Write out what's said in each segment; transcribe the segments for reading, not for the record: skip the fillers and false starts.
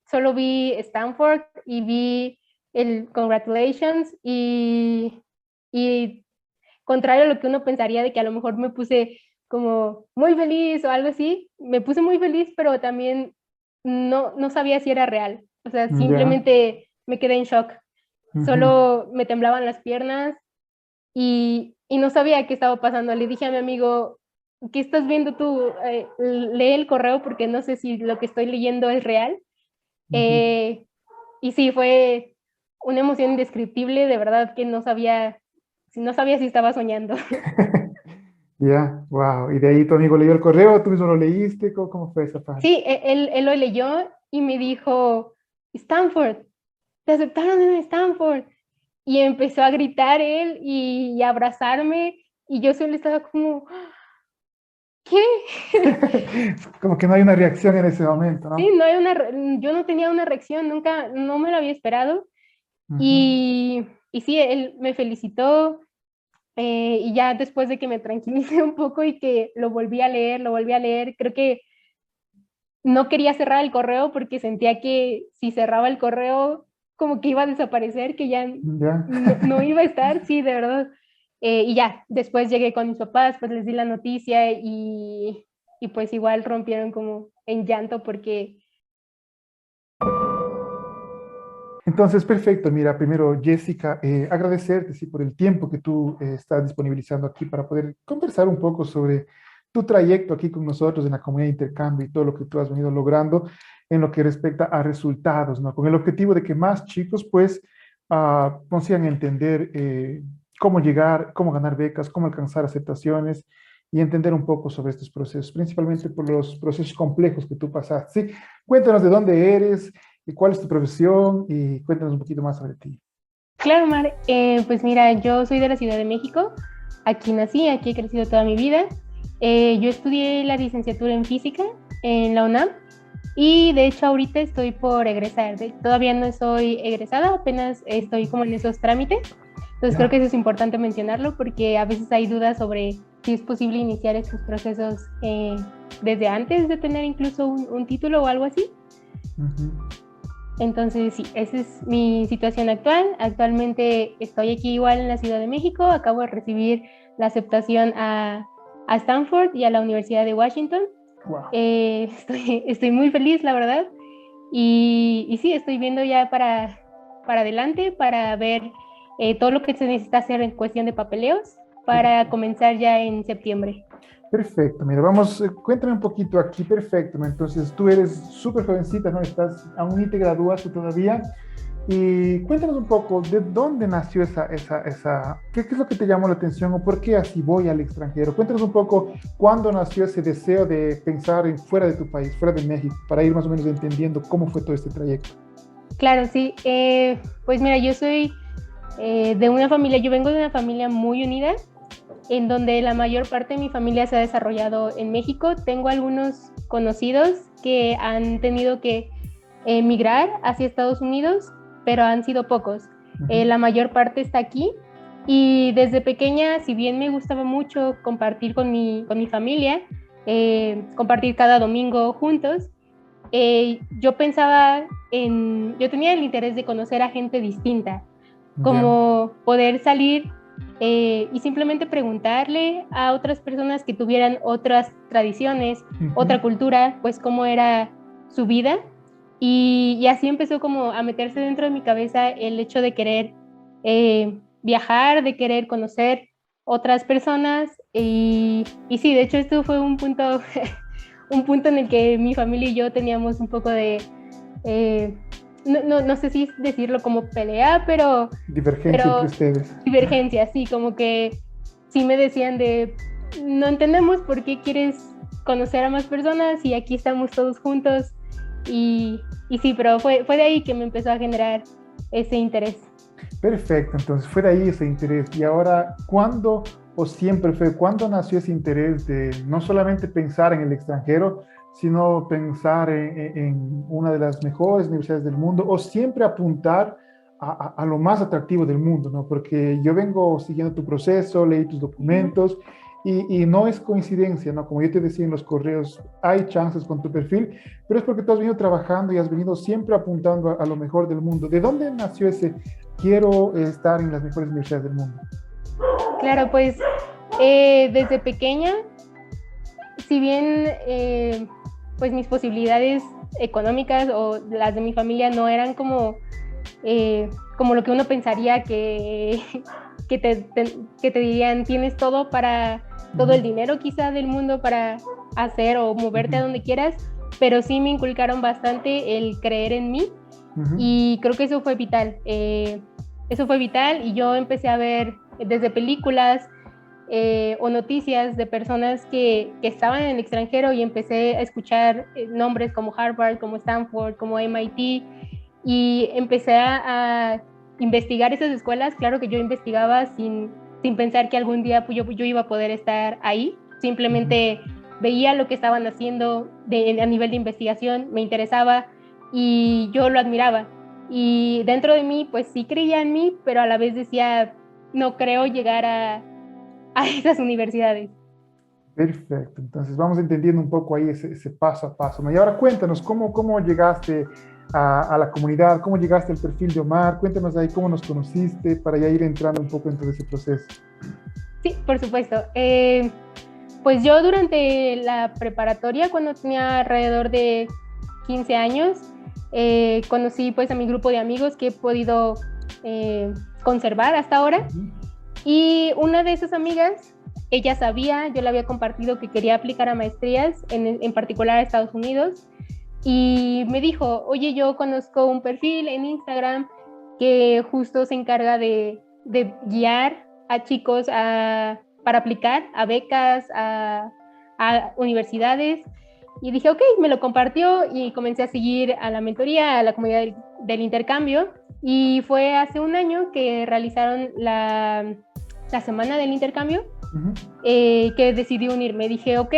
solo vi Stanford y vi el congratulations y contrario a lo que uno pensaría de que a lo mejor me puse como muy feliz o algo así, me puse muy feliz, pero también no sabía si era real. O sea, Ya. simplemente me quedé en shock. Ujú. Solo me temblaban las piernas y no sabía qué estaba pasando. Le dije a mi amigo, ¿qué estás viendo tú? Lee el correo porque no sé si lo que estoy leyendo es real. Ujú. Eh, y sí, fue una emoción indescriptible, de verdad que no sabía si estaba soñando. Ya, wow. Y de ahí tu amigo leyó el correo, tú mismo lo leíste, ¿cómo fue esa parte? Sí, él lo leyó y me dijo, Stanford, te aceptaron en Stanford. Y empezó a gritar él y a abrazarme y yo solo estaba como, ¿qué? Como que no hay una reacción en ese momento, Sí, ¿no? yo no tenía una reacción, nunca, no me lo había esperado. Ujú. Y sí, él me felicitó y ya después de que me tranquilicé un poco y que lo volví a leer, creo que no quería cerrar el correo porque sentía que si cerraba el correo como que iba a desaparecer, que ya Ya. no iba a estar, sí, de verdad. Y ya, después llegué con mis papás, pues les di la noticia y pues igual rompieron como en llanto porque, Entonces, perfecto. Mira, primero, Jessica, agradecerte sí, por el tiempo que tú estás disponibilizando aquí para poder conversar un poco sobre tu trayecto aquí con nosotros en la comunidad de intercambio y todo lo que tú has venido logrando en lo que respecta a resultados, ¿no? Con el objetivo de que más chicos, pues, consigan entender cómo llegar, cómo ganar becas, cómo alcanzar aceptaciones y entender un poco sobre estos procesos, principalmente por los procesos complejos que tú pasaste. Sí, cuéntanos de dónde eres. ¿Y cuál es tu profesión? Y cuéntanos un poquito más sobre ti. claro, Mar, pues mira, yo soy de la Ciudad de México, aquí nací, aquí he crecido toda mi vida. Yo estudié la licenciatura en física en la UNAM y de hecho ahorita estoy por egresar. Todavía no soy egresada, apenas estoy como en esos trámites. Entonces creo que Ya. eso es importante mencionarlo porque a veces hay dudas sobre si es posible iniciar estos procesos desde antes de tener incluso un título o algo así. Ujú. Entonces, sí, esa es mi situación actual. Actualmente estoy aquí igual en la Ciudad de México. Acabo de recibir la aceptación a Stanford y a la Universidad de Washington. Wow. Estoy muy feliz, la verdad. Y sí, estoy viendo ya para adelante, para ver todo lo que se necesita hacer en cuestión de papeleos para comenzar ya en septiembre. Perfecto, mira, vamos, cuéntame un poquito aquí, perfecto, ¿no? Entonces, tú eres súper jovencita, ¿no? Estás, aún ni te graduaste todavía. Y cuéntanos un poco, ¿de dónde nació qué es lo que te llamó la atención o por qué así voy al extranjero? Cuéntanos un poco cuándo nació ese deseo de pensar en fuera de tu país, fuera de México, para ir más o menos entendiendo cómo fue todo este trayecto. Claro, sí. Pues mira, yo soy yo vengo de una familia muy unida en donde la mayor parte de mi familia se ha desarrollado en México. Tengo algunos conocidos que han tenido que emigrar hacia Estados Unidos, pero han sido pocos. Ujú. La mayor parte está aquí y desde pequeña, si bien me gustaba mucho compartir con mi familia, compartir cada domingo juntos, yo tenía el interés de conocer a gente distinta, Ya. como poder salir y simplemente preguntarle a otras personas que tuvieran otras tradiciones, Ujú. otra cultura, pues cómo era su vida. Y así empezó como a meterse dentro de mi cabeza el hecho de querer viajar, de querer conocer otras personas. Y sí, de hecho esto fue un punto, un punto en el que mi familia y yo teníamos un poco de, eh, no sé si decirlo como pelea, Divergencia entre pero ustedes. divergencia, sí, como que sí me decían de, no entendemos por qué quieres conocer a más personas y aquí estamos todos juntos. Y sí, pero fue de ahí que me empezó a generar ese interés. Perfecto, entonces fue de ahí ese interés. Y ahora, ¿cuándo o siempre fue, cuándo nació ese interés de no solamente pensar en el extranjero, sino pensar en una de las mejores universidades del mundo o siempre apuntar a lo más atractivo del mundo, ¿no? Porque yo vengo siguiendo tu proceso, leí tus Ujú. documentos y no es coincidencia, ¿no? Como yo te decía en los correos, hay chances con tu perfil, pero es porque tú has venido trabajando y has venido siempre apuntando a lo mejor del mundo. ¿De dónde nació ese quiero estar en las mejores universidades del mundo? Claro, pues desde pequeña, si bien pues mis posibilidades económicas o las de mi familia no eran como lo que uno pensaría que que te dirían, tienes todo para, todo el dinero quizá del mundo para hacer o moverte a donde quieras, pero sí me inculcaron bastante el creer en mí y creo que eso fue vital. Eso fue vital y yo empecé a ver desde películas o noticias de personas que estaban en el extranjero y empecé a escuchar nombres como Harvard, como Stanford, como MIT y empecé a investigar esas escuelas. Claro que yo investigaba sin pensar que algún día pues, yo iba a poder estar ahí. Simplemente veía lo que estaban haciendo a nivel de investigación, me interesaba y yo lo admiraba. Y dentro de mí, pues sí creía en mí, pero a la vez decía, no creo llegar a esas universidades. Perfecto, entonces vamos entendiendo un poco ahí ese paso a paso, ¿no? Y ahora cuéntanos, ¿cómo llegaste a la comunidad? ¿Cómo llegaste al perfil de Omar? Cuéntanos ahí cómo nos conociste para ya ir entrando un poco en todo ese proceso. Sí, por supuesto. Pues yo durante la preparatoria, cuando tenía alrededor de 15 años, conocí pues a mi grupo de amigos que he podido conservar hasta ahora. Y una de esas amigas, ella sabía, yo le había compartido que quería aplicar a maestrías, en particular a Estados Unidos, y me dijo, oye, yo conozco un perfil en Instagram que justo se encarga de guiar a chicos para aplicar a becas, a universidades. Y dije, ok, me lo compartió y comencé a seguir a la mentoría, a la comunidad del intercambio. Y fue hace un año que realizaron la semana del intercambio que decidí unirme. Dije, ok,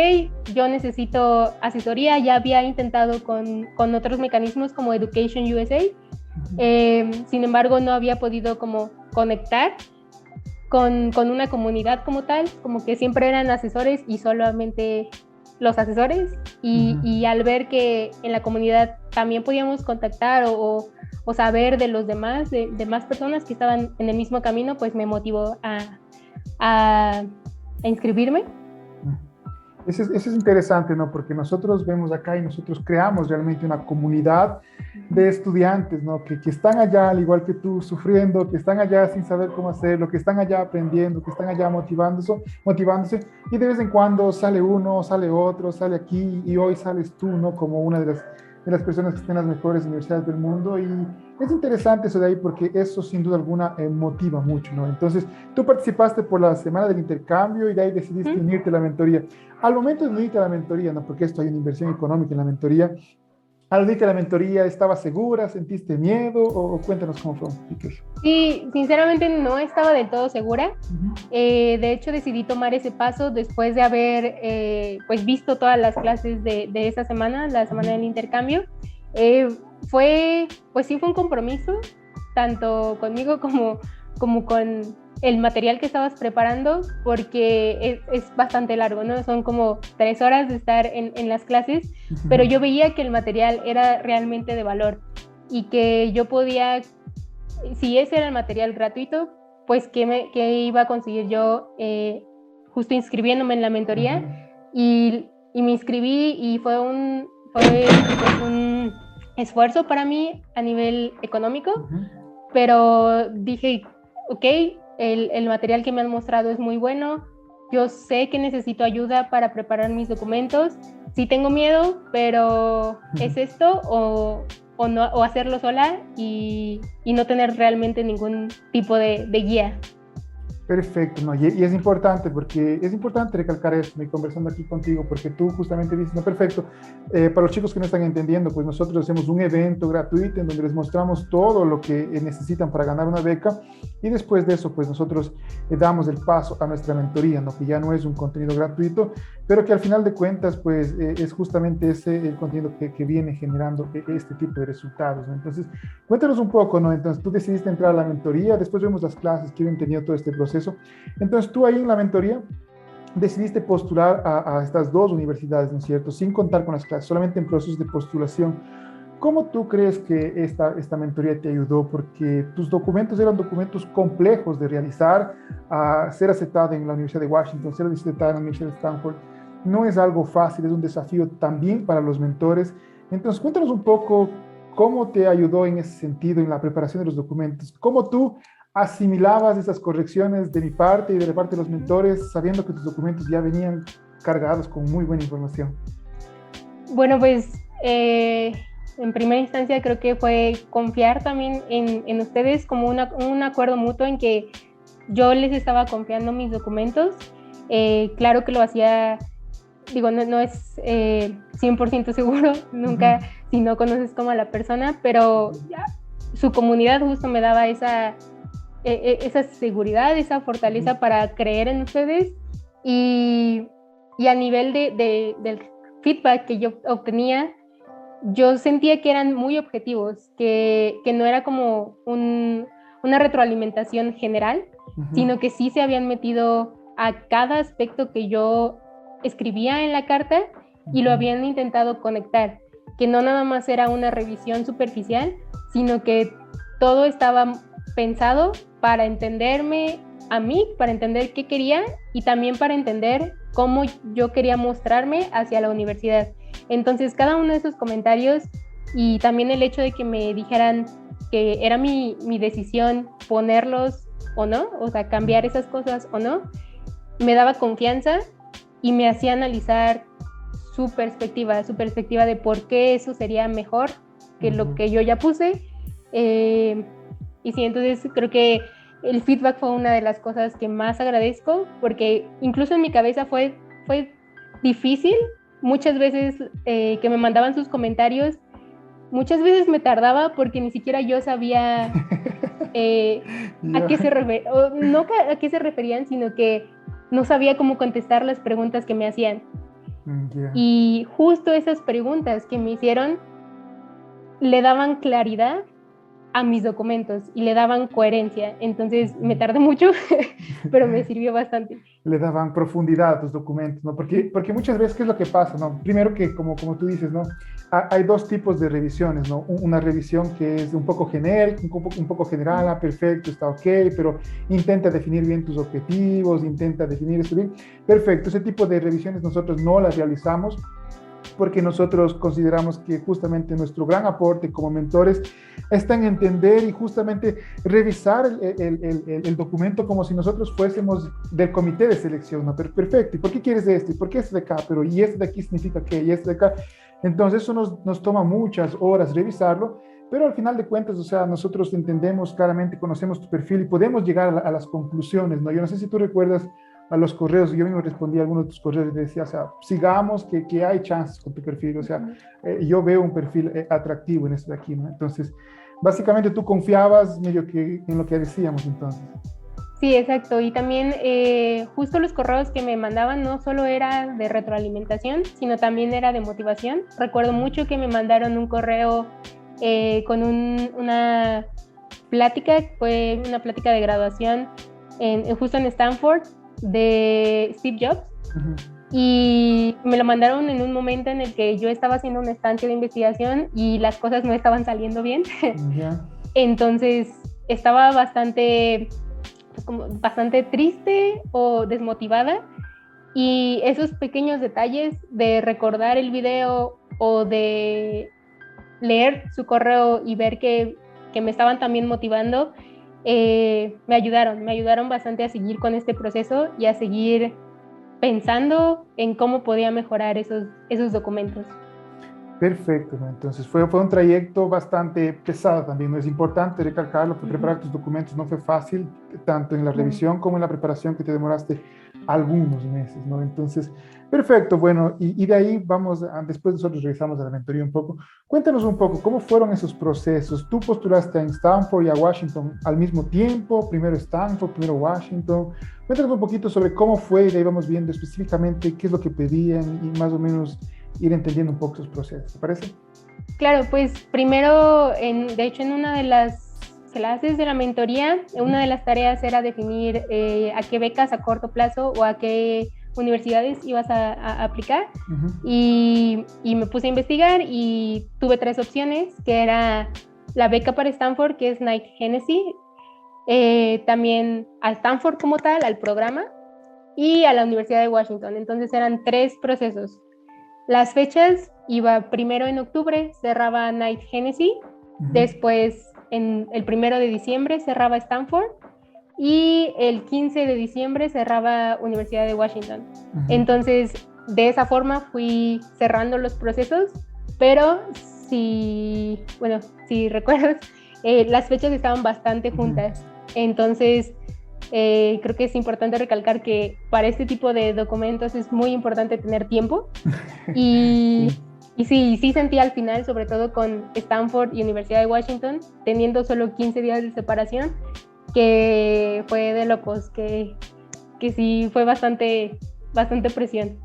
yo necesito asesoría. Ya había intentado con otros mecanismos como Education USA. Sin embargo, no había podido como conectar con una comunidad como tal, como que siempre eran asesores y solamente los asesores y al ver que en la comunidad también podíamos contactar o saber de los demás, de más personas que estaban en el mismo camino, pues me motivó a inscribirme. Eso es interesante, ¿no? Porque nosotros vemos acá y nosotros creamos realmente una comunidad de estudiantes, ¿no? Que están allá, al igual que tú, sufriendo, que están allá sin saber cómo hacerlo, que están allá aprendiendo, que están allá motivándose, y de vez en cuando sale uno, sale otro, sale aquí, y hoy sales tú, ¿no? Como una de las personas que están en las mejores universidades del mundo, y es interesante eso de ahí porque eso sin duda alguna motiva mucho, ¿no? Entonces, tú participaste por la semana del intercambio y de ahí decidiste unirte a la mentoría. Al momento de unirte a la mentoría, ¿no? Porque esto hay una inversión económica en la mentoría, al unirte a la mentoría, ¿estabas segura? ¿Sentiste miedo? O cuéntanos cómo fue un poquito eso. Sí, sinceramente no estaba del todo segura. De hecho, decidí tomar ese paso después de haber pues visto todas las clases de esa semana, la semana del intercambio. Pues sí fue un compromiso, tanto conmigo como con el material que estabas preparando, porque es bastante largo, ¿no? Son como 3 horas de estar en las clases, pero yo veía que el material era realmente de valor y que yo podía, si ese era el material gratuito, pues ¿qué iba a conseguir yo justo inscribiéndome en la mentoría? Y me inscribí y fue pues, un esfuerzo para mí a nivel económico, pero dije, ok, el material que me han mostrado es muy bueno, yo sé que necesito ayuda para preparar mis documentos, sí tengo miedo, pero ¿es esto no, o hacerlo sola y no tener realmente ningún tipo de guía? Perfecto, ¿no? Y es importante porque es importante recalcar esto, me conversando aquí contigo, porque tú justamente dices, no, perfecto, para los chicos que no están entendiendo, pues nosotros hacemos un evento gratuito en donde les mostramos todo lo que necesitan para ganar una beca y después de eso, pues nosotros damos el paso a nuestra mentoría, ¿no? Que ya no es un contenido gratuito, pero que al final de cuentas, pues es justamente ese el contenido que viene generando este tipo de resultados, ¿no? Entonces, cuéntanos un poco, ¿no? Entonces, tú decidiste entrar a la mentoría, después vemos las clases que han tenido todo este proceso. Entonces, tú ahí en la mentoría decidiste postular a estas dos universidades, ¿no es cierto? Sin contar con las clases, solamente en procesos de postulación. ¿Cómo tú crees que esta mentoría te ayudó? Porque tus documentos eran documentos complejos de realizar, ser aceptado en la Universidad de Washington, ser aceptado en la Universidad de Stanford. No es algo fácil, es un desafío también para los mentores. Entonces, cuéntanos un poco cómo te ayudó en ese sentido, en la preparación de los documentos. ¿Cómo tú asimilabas esas correcciones de mi parte y de la parte de los mentores, sabiendo que tus documentos ya venían cargados con muy buena información? Bueno, pues en primera instancia creo que fue confiar también en ustedes, como un acuerdo mutuo en que yo les estaba confiando mis documentos. Claro que lo hacía, digo, no es 100% seguro, nunca, si no conoces como a la persona, pero ya, su comunidad justo me daba esa seguridad, esa fortaleza para creer en ustedes, y a nivel del feedback que yo obtenía, yo sentía que eran muy objetivos, que no era como una retroalimentación general, sino que sí se habían metido a cada aspecto que yo escribía en la carta y lo habían intentado conectar, que no nada más era una revisión superficial, sino que todo estaba pensado para entenderme a mí, para entender qué quería y también para entender cómo yo quería mostrarme hacia la universidad. Entonces, cada uno de esos comentarios y también el hecho de que me dijeran que era mi decisión ponerlos o no, o sea, cambiar esas cosas o no, me daba confianza y me hacía analizar su perspectiva de por qué eso sería mejor que lo que yo ya puse. Y sí, entonces creo que el feedback fue una de las cosas que más agradezco, porque incluso en mi cabeza fue difícil. Muchas veces que me mandaban sus comentarios, muchas veces me tardaba porque ni siquiera yo sabía a qué se referían, no a qué se referían, sino que no sabía cómo contestar las preguntas que me hacían. Y justo esas preguntas que me hicieron le daban claridad a mis documentos y le daban coherencia. Entonces me tardé mucho, pero me sirvió bastante. Le daban profundidad a tus documentos, ¿no? Porque muchas veces, ¿qué es lo que pasa, no? Primero que, como tú dices, ¿no? Hay dos tipos de revisiones, ¿no? Una revisión que es un poco genérica, un poco general, perfecto, está ok, pero intenta definir bien tus objetivos, intenta definir esto bien. Perfecto, ese tipo de revisiones nosotros no las realizamos, porque nosotros consideramos que justamente nuestro gran aporte como mentores está en entender y justamente revisar el documento como si nosotros fuésemos del comité de selección, ¿no? Perfecto, ¿y por qué quieres esto? ¿Y por qué este de acá? Pero ¿y este de aquí significa qué? ¿Y este de acá? Entonces eso nos toma muchas horas revisarlo, pero al final de cuentas, o sea, nosotros entendemos claramente, conocemos tu perfil y podemos llegar a las conclusiones, ¿no? Yo no sé si tú recuerdas a los correos, yo mismo respondí a algunos de tus correos y decía, o sea, sigamos, que hay chances con tu perfil, o sea, yo veo un perfil atractivo en este de aquí, ¿no? Entonces, básicamente tú confiabas medio que en lo que decíamos entonces. Sí, exacto, y también justo los correos que me mandaban no solo era de retroalimentación, sino también era de motivación. Recuerdo mucho que me mandaron un correo con una plática, fue una plática de graduación justo en Stanford, de Steve Jobs, y me lo mandaron en un momento en el que yo estaba haciendo una estancia de investigación y las cosas no estaban saliendo bien. Entonces estaba bastante triste o desmotivada, y esos pequeños detalles de recordar el video o de leer su correo y ver que me estaban también motivando, me ayudaron bastante a seguir con este proceso y a seguir pensando en cómo podía mejorar esos documentos. Perfecto, ¿no? Entonces fue un trayecto bastante pesado también, ¿no? Es importante recalcarlo, porque preparar tus documentos no fue fácil, tanto en la revisión como en la preparación, que te demoraste algunos meses, ¿no? Entonces, perfecto, bueno, y de ahí vamos, después nosotros regresamos a la mentoría un poco. Cuéntanos un poco, ¿cómo fueron esos procesos? ¿Tú postulaste a Stanford y a Washington al mismo tiempo? ¿Primero Stanford, primero Washington? Cuéntanos un poquito sobre cómo fue, y de ahí vamos viendo específicamente qué es lo que pedían y más o menos ir entendiendo un poco esos procesos, ¿te parece? Claro, pues primero, de hecho, en una de las clases de la mentoría, una de las tareas era definir a qué becas a corto plazo o a qué universidades ibas a aplicar. Ujú. Y me puse a investigar y tuve 3 opciones, que era la beca para Stanford, que es Knight Hennessy, también a Stanford como tal, al programa, y a la Universidad de Washington. Entonces eran 3 procesos. Las fechas iba primero en octubre, cerraba Knight Hennessy, Ujú. después en el 1 de diciembre cerraba Stanford y el 15 de diciembre cerraba Universidad de Washington. Ujú. Entonces, de esa forma fui cerrando los procesos, pero si recuerdas, las fechas estaban bastante Ujú. juntas. Entonces, creo que es importante recalcar que para este tipo de documentos es muy importante tener tiempo. Y, Sí. y sí sentí al final, sobre todo con Stanford y Universidad de Washington, teniendo solo 15 días de separación, que fue de locos, que sí fue bastante presión.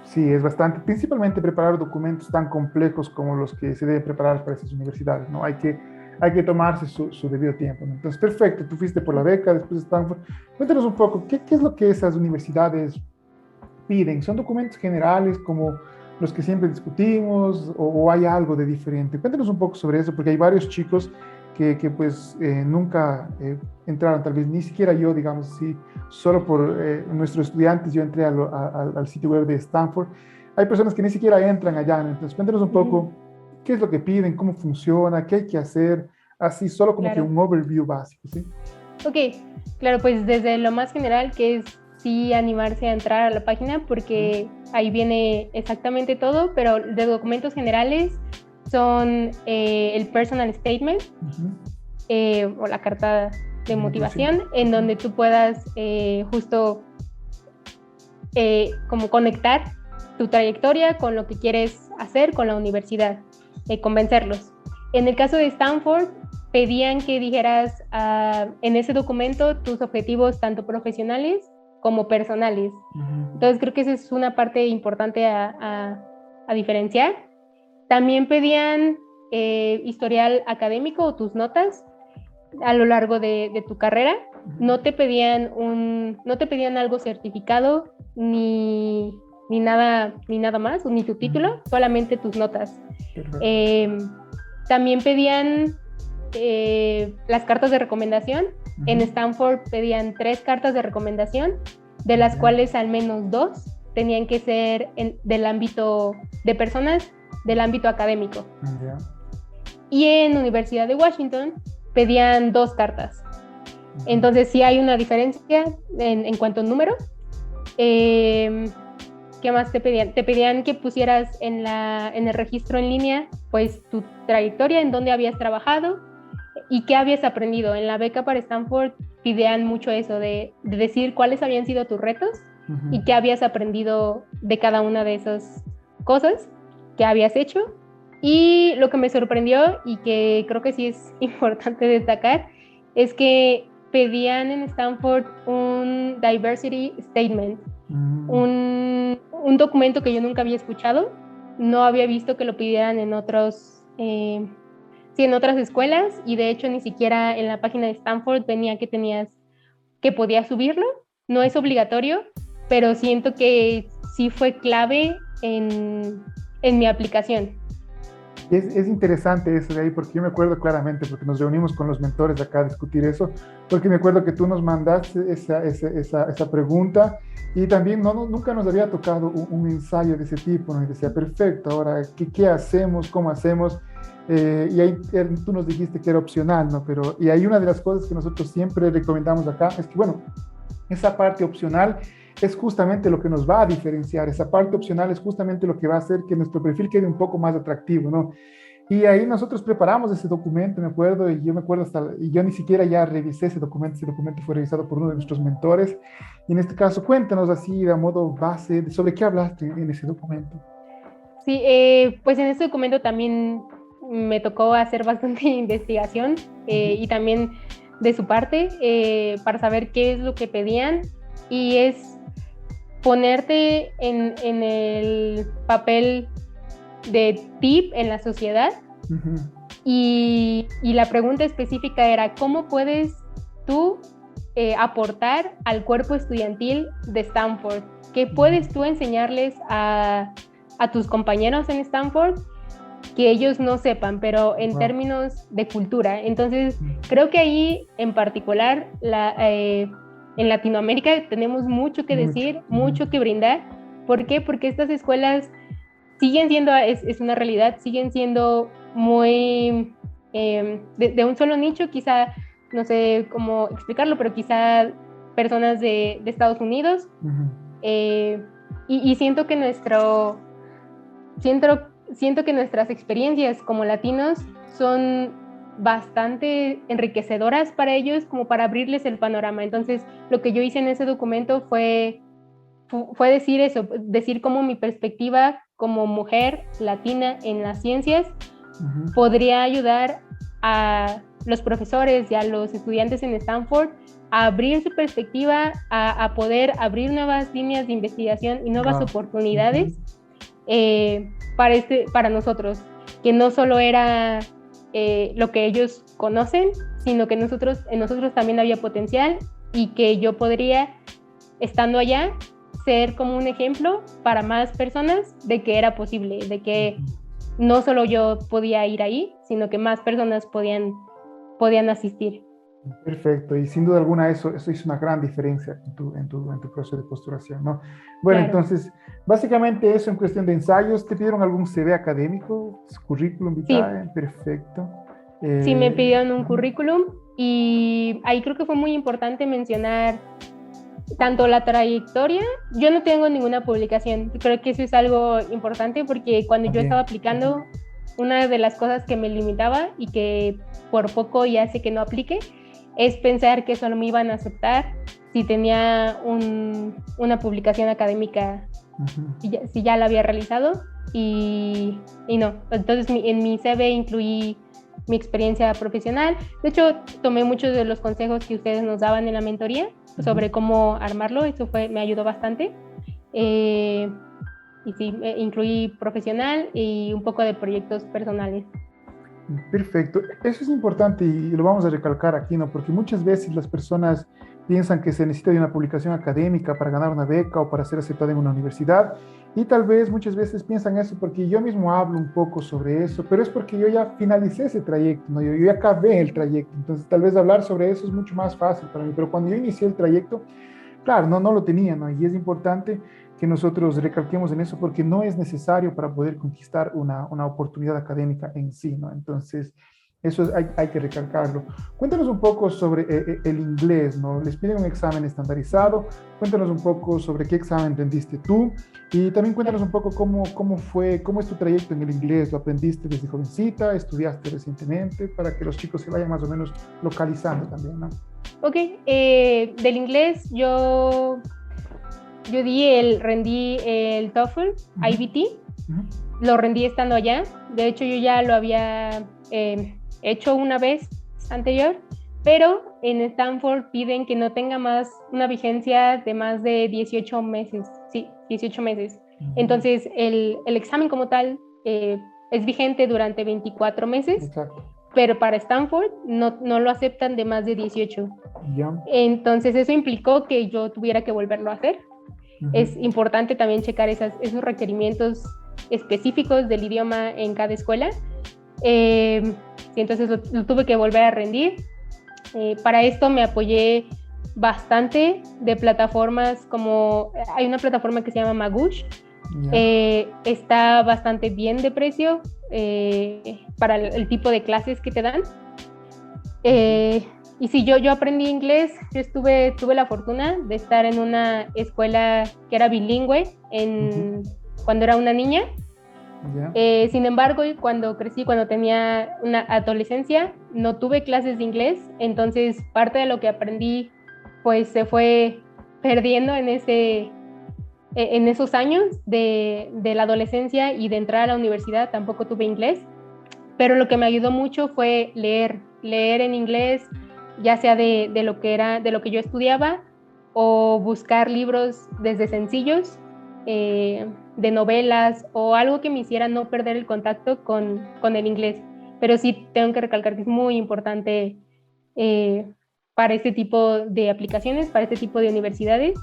Sí, es bastante, principalmente preparar documentos tan complejos como los que se deben preparar para esas universidades, ¿no? Hay que tomarse su debido tiempo, ¿no? Entonces, perfecto, tú fuiste por la beca, después de Stanford. Cuéntanos un poco, ¿qué es lo que esas universidades piden? ¿Son documentos generales como los que siempre discutimos o hay algo de diferente? Cuéntanos un poco sobre eso, porque hay varios chicos que pues nunca entraron, tal vez ni siquiera yo, digamos así, solo por nuestros estudiantes, yo entré al sitio web de Stanford. Hay personas que ni siquiera entran allá, ¿no? Entonces cuéntanos un poco qué es lo que piden, cómo funciona, qué hay que hacer, así solo como que Claro. un overview básico, ¿sí? Ok, claro, pues desde lo más general, que es sí animarse a entrar a la página, Ujú. porque ahí viene exactamente todo, pero de documentos generales son el personal statement, Ujú. o la carta de De motivación. motivación, en Ujú. donde tú puedas justo como conectar tu trayectoria con lo que quieres hacer con la universidad, convencerlos. En el caso de Stanford, pedían que dijeras en ese documento tus objetivos tanto profesionales como personales. Ujú. Entonces creo que esa es una parte importante a diferenciar. También pedían historial académico o tus notas a lo largo de tu carrera. Ujú. No te pedían algo certificado ni nada más, ni tu Ujú. título, solamente tus notas. Perfecto. Eh, También pedían las cartas de recomendación. En Ujú. Stanford pedían 3 cartas de recomendación, de las Ya. cuales al menos 2 tenían que ser del ámbito de personas del ámbito académico. Ya. Y en Universidad de Washington pedían 2 cartas. Ujú. Entonces sí hay una diferencia en cuanto a número. Eh, ¿Qué más te pedían? Te pedían que pusieras en el registro en línea pues tu trayectoria, en dónde habías trabajado y qué habías aprendido. En la beca para Stanford pidían mucho eso, de decir cuáles habían sido tus retos Ujú. y qué habías aprendido de cada una de esas cosas que habías hecho. Y lo que me sorprendió y que creo que sí es importante destacar es que pedían en Stanford un diversity statement, Mm. un documento que yo nunca había escuchado, no había visto que lo pidieran sí, en otras escuelas, y de hecho ni siquiera en la página de Stanford venía que podías subirlo. No es obligatorio, pero siento que sí fue clave en mi aplicación. Es interesante eso de ahí, porque yo me acuerdo claramente, porque nos reunimos con los mentores acá a discutir eso, porque me acuerdo que tú nos mandaste esa pregunta y también nunca nos había tocado un ensayo de ese tipo, ¿no? Y decía, perfecto, ahora, ¿qué hacemos? ¿Cómo hacemos? Y ahí tú nos dijiste que era opcional, ¿no? Y hay una de las cosas que nosotros siempre recomendamos acá es que, bueno, esa parte opcional es justamente lo que nos va a diferenciar, esa parte opcional es justamente lo que va a hacer que nuestro perfil quede un poco más atractivo, ¿no? Y ahí nosotros preparamos ese documento, me acuerdo, y yo me acuerdo y yo ni siquiera ya revisé ese documento fue revisado por uno de nuestros mentores, y en este caso cuéntanos así, de modo base, sobre qué hablaste en ese documento. Sí, pues en este documento también me tocó hacer bastante investigación, Ujú. y también de su parte, para saber qué es lo que pedían, y es ponerte en el papel de tip en la sociedad. Ujú. Y la pregunta específica era, ¿cómo puedes tú aportar al cuerpo estudiantil de Stanford? ¿Qué puedes tú enseñarles a tus compañeros en Stanford que ellos no sepan, pero en términos de cultura? Entonces, creo que ahí en particular, en Latinoamérica tenemos mucho que decir, mucho que brindar. ¿Por qué? Porque estas escuelas siguen siendo, es una realidad, siguen siendo muy de un solo nicho, quizá, no sé cómo explicarlo, pero quizá personas de Estados Unidos. Y siento que siento que nuestras experiencias como latinos son bastante enriquecedoras para ellos, como para abrirles el panorama. Entonces, lo que yo hice en ese documento fue decir eso, decir cómo mi perspectiva como mujer latina en las ciencias podría ayudar a los profesores y a los estudiantes en Stanford a abrir su perspectiva, a poder abrir nuevas líneas de investigación y nuevas oportunidades para nosotros, que no solo era lo que ellos conocen, sino que en nosotros también había potencial y que yo podría, estando allá, ser como un ejemplo para más personas de que era posible, de que no solo yo podía ir ahí, sino que más personas podían asistir. Perfecto, y sin duda alguna eso hizo una gran diferencia en tu proceso de postulación, ¿no? Bueno, claro. Entonces, básicamente eso en cuestión de ensayos. ¿Te pidieron algún CV académico, currículum vitae? Sí. Perfecto. Sí, me pidieron un currículum y ahí creo que fue muy importante mencionar tanto la trayectoria. Yo no tengo ninguna publicación, creo que eso es algo importante porque cuando yo estaba aplicando, una de las cosas que me limitaba y que por poco ya sé que no aplique, es pensar que solo me iban a aceptar si tenía una publicación académica, si ya la había realizado, y no. Entonces en mi CV incluí mi experiencia profesional. De hecho, tomé muchos de los consejos que ustedes nos daban en la mentoría sobre cómo armarlo. Eso me ayudó bastante. Y sí, incluí profesional y un poco de proyectos personales. Perfecto. Eso es importante y lo vamos a recalcar aquí, ¿no? Porque muchas veces las personas piensan que se necesita de una publicación académica para ganar una beca o para ser aceptada en una universidad, y tal vez muchas veces piensan eso porque yo mismo hablo un poco sobre eso, pero es porque yo ya finalicé ese trayecto, ¿no? Yo ya acabé el trayecto, entonces tal vez hablar sobre eso es mucho más fácil para mí, pero cuando yo inicié el trayecto, claro, no lo tenía, ¿no? Y es importante que nosotros recalquemos en eso porque no es necesario para poder conquistar una oportunidad académica en sí, ¿no? Entonces, eso hay que recalcarlo. Cuéntanos un poco sobre el inglés, ¿no? Les piden un examen estandarizado. Cuéntanos un poco sobre qué examen rendiste tú y también cuéntanos un poco cómo es tu trayecto en el inglés. ¿Lo aprendiste desde jovencita? ¿Estudiaste recientemente? Para que los chicos se vayan más o menos localizando también, ¿no? Ok, del inglés yo rendí el TOEFL, IBT, lo rendí estando allá. De hecho, yo ya lo había hecho una vez anterior, pero en Stanford piden que no tenga una vigencia de más de 18 meses. Sí, 18 meses. Entonces, el examen como tal es vigente durante 24 meses. Exacto. Pero para Stanford no lo aceptan de más de 18. Yeah. Entonces eso implicó que yo tuviera que volverlo a hacer. Es importante también checar esos requerimientos específicos del idioma en cada escuela. Entonces lo tuve que volver a rendir. Para esto me apoyé bastante de plataformas como... Hay una plataforma que se llama Magoosh. Yeah. Está bastante bien de precio para el tipo de clases que te dan. Y sí, yo aprendí inglés. Yo tuve la fortuna de estar en una escuela que era bilingüe cuando era una niña. Yeah. Sin embargo, cuando crecí, cuando tenía una adolescencia, no tuve clases de inglés. Entonces, parte de lo que aprendí pues se fue perdiendo en esos años de la adolescencia y de entrar a la universidad. Tampoco tuve inglés, pero lo que me ayudó mucho fue leer en inglés, ya sea de lo que yo estudiaba, o buscar libros desde sencillos, de novelas o algo que me hiciera no perder el contacto con el inglés. Pero sí tengo que recalcar que es muy importante para este tipo de aplicaciones, para este tipo de universidades,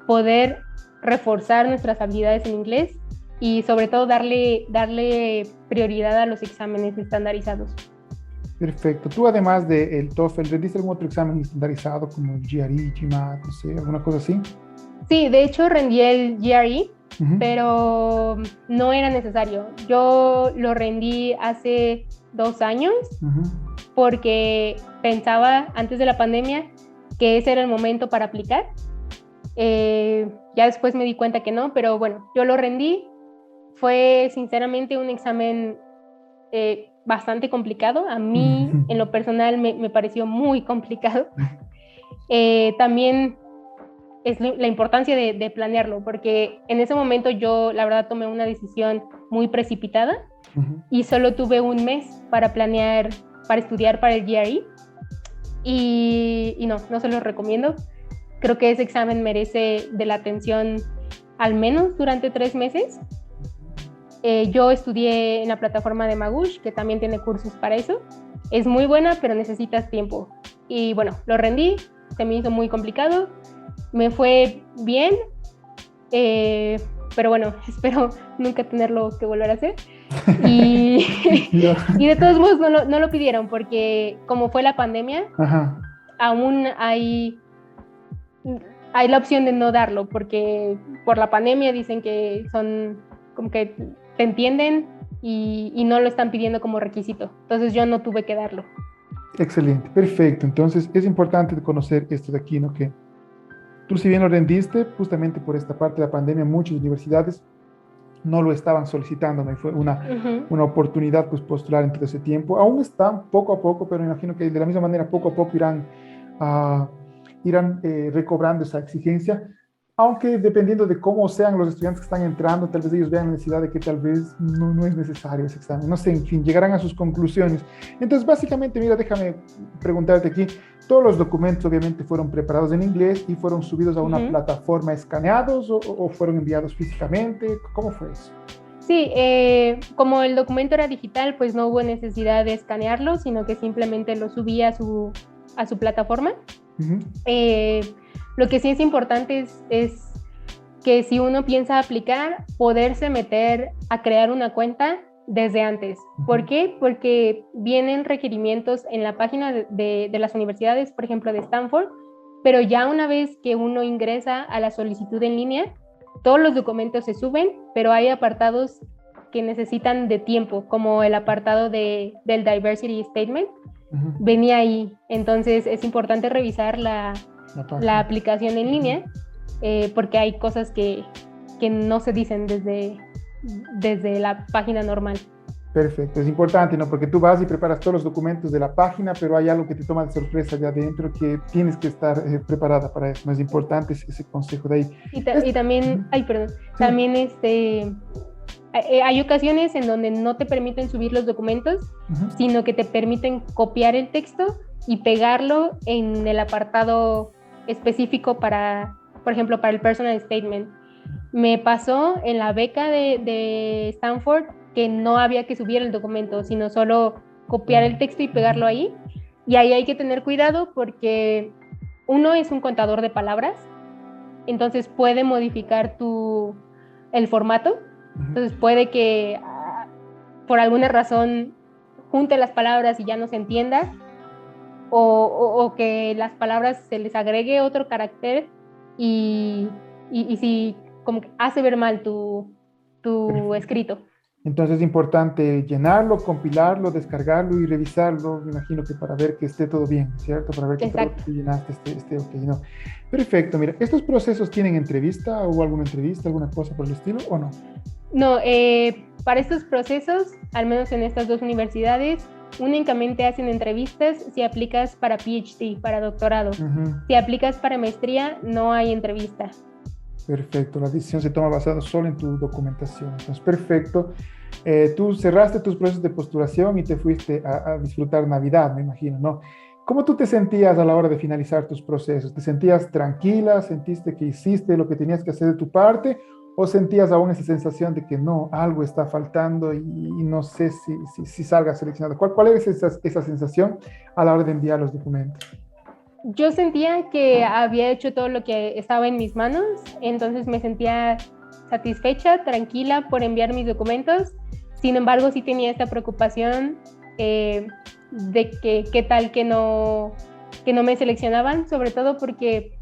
poder reforzar nuestras habilidades en inglés y sobre todo darle prioridad a los exámenes estandarizados. Perfecto. Tú además del TOEFL, ¿rendiste algún otro examen estandarizado como el GRE, GMAT, no sé, alguna cosa así? Sí, de hecho rendí el GRE, Uh-huh. pero no era necesario. Yo lo rendí hace 2 años Uh-huh. porque pensaba antes de la pandemia que ese era el momento para aplicar. Ya después me di cuenta que no, pero bueno, yo lo rendí. Fue sinceramente un examen bastante complicado. A mí, Uh-huh. en lo personal, me pareció muy complicado. También es la importancia de planearlo, porque en ese momento yo, la verdad, tomé una decisión muy precipitada Uh-huh. y solo tuve un mes para planear, para estudiar para el GRE. Y no se lo recomiendo. Creo que ese examen merece de la atención al menos durante 3 meses. Yo estudié en la plataforma de Magoosh, que también tiene cursos para eso. Es muy buena, pero necesitas tiempo. Y bueno, lo rendí, se me hizo muy complicado, me fue bien, pero bueno, espero nunca tenerlo que volver a hacer. Y, y de todos modos no lo pidieron, porque como fue la pandemia, Ajá. aún hay la opción de no darlo, porque por la pandemia dicen que son como que te entienden y no lo están pidiendo como requisito. Entonces yo no tuve que darlo. Excelente, perfecto. Entonces es importante conocer esto de aquí, ¿no? Que tú si bien lo rendiste, justamente por esta parte de la pandemia, muchas universidades no lo estaban solicitando, ¿no? Y fue Uh-huh. una oportunidad pues postular en todo ese tiempo. Aún están poco a poco, pero me imagino que de la misma manera poco a poco irán recobrando esa exigencia, aunque dependiendo de cómo sean los estudiantes que están entrando, tal vez ellos vean la necesidad de que tal vez no es necesario ese examen, no sé, en fin, llegarán a sus conclusiones. Entonces, básicamente, mira, déjame preguntarte aquí, todos los documentos obviamente fueron preparados en inglés y fueron subidos a una Uh-huh. plataforma escaneados o fueron enviados físicamente, ¿cómo fue eso? Sí, como el documento era digital, pues no hubo necesidad de escanearlo, sino que simplemente lo subí a su plataforma. Uh-huh. Lo que sí es importante es que si uno piensa aplicar, poderse meter a crear una cuenta desde antes. ¿Por qué? Porque vienen requerimientos en la página de las universidades, por ejemplo, de Stanford, pero ya una vez que uno ingresa a la solicitud en línea, todos los documentos se suben, pero hay apartados que necesitan de tiempo, como el apartado del Diversity Statement, Uh-huh. venía ahí. Entonces es importante revisar la página. aplicación en línea, porque hay cosas que no se dicen desde la página normal. Perfecto, es importante, ¿no? Porque tú vas y preparas todos los documentos de la página, pero hay algo que te toma de sorpresa allá adentro que tienes que estar preparada para eso. No es importante ese consejo de ahí. Y también, ay, perdón, Sí. también hay ocasiones en donde no te permiten subir los documentos, Uh-huh. sino que te permiten copiar el texto y pegarlo en el apartado específico para, por ejemplo, para el personal statement. Me pasó en la beca de Stanford que no había que subir el documento, sino solo copiar el texto y pegarlo ahí. Y ahí hay que tener cuidado porque uno es un contador de palabras, entonces puede modificar el formato. Entonces puede que por alguna razón junte las palabras y ya no se entienda, o que las palabras se les agregue otro carácter y si como que hace ver mal tu escrito. Entonces es importante llenarlo, compilarlo, descargarlo y revisarlo, me imagino que para ver que esté todo bien, ¿cierto? Para ver que todo lo que tú llenaste esté ok, ¿no? Perfecto, mira, ¿estos procesos tienen entrevista o alguna entrevista, alguna cosa por el estilo o no? No, para estos procesos, al menos en estas dos universidades, únicamente hacen entrevistas si aplicas para PhD, para doctorado. Uh-huh. Si aplicas para maestría, no hay entrevista. Perfecto, la decisión se toma basada solo en tu documentación. Entonces, perfecto. Tú cerraste tus procesos de postulación y te fuiste a disfrutar Navidad, me imagino, ¿no? ¿Cómo tú te sentías a la hora de finalizar tus procesos? ¿Te sentías tranquila? ¿Sentiste que hiciste lo que tenías que hacer de tu parte? ¿O sentías aún esa sensación de que no, algo está faltando y no sé si salga seleccionado? ¿Cuál es esa sensación a la hora de enviar los documentos? yo sentía que había hecho todo lo que estaba en mis manos, entonces me sentía satisfecha, tranquila por enviar mis documentos. Sin embargo, sí tenía esta preocupación de que qué tal que no me seleccionaban, sobre todo porque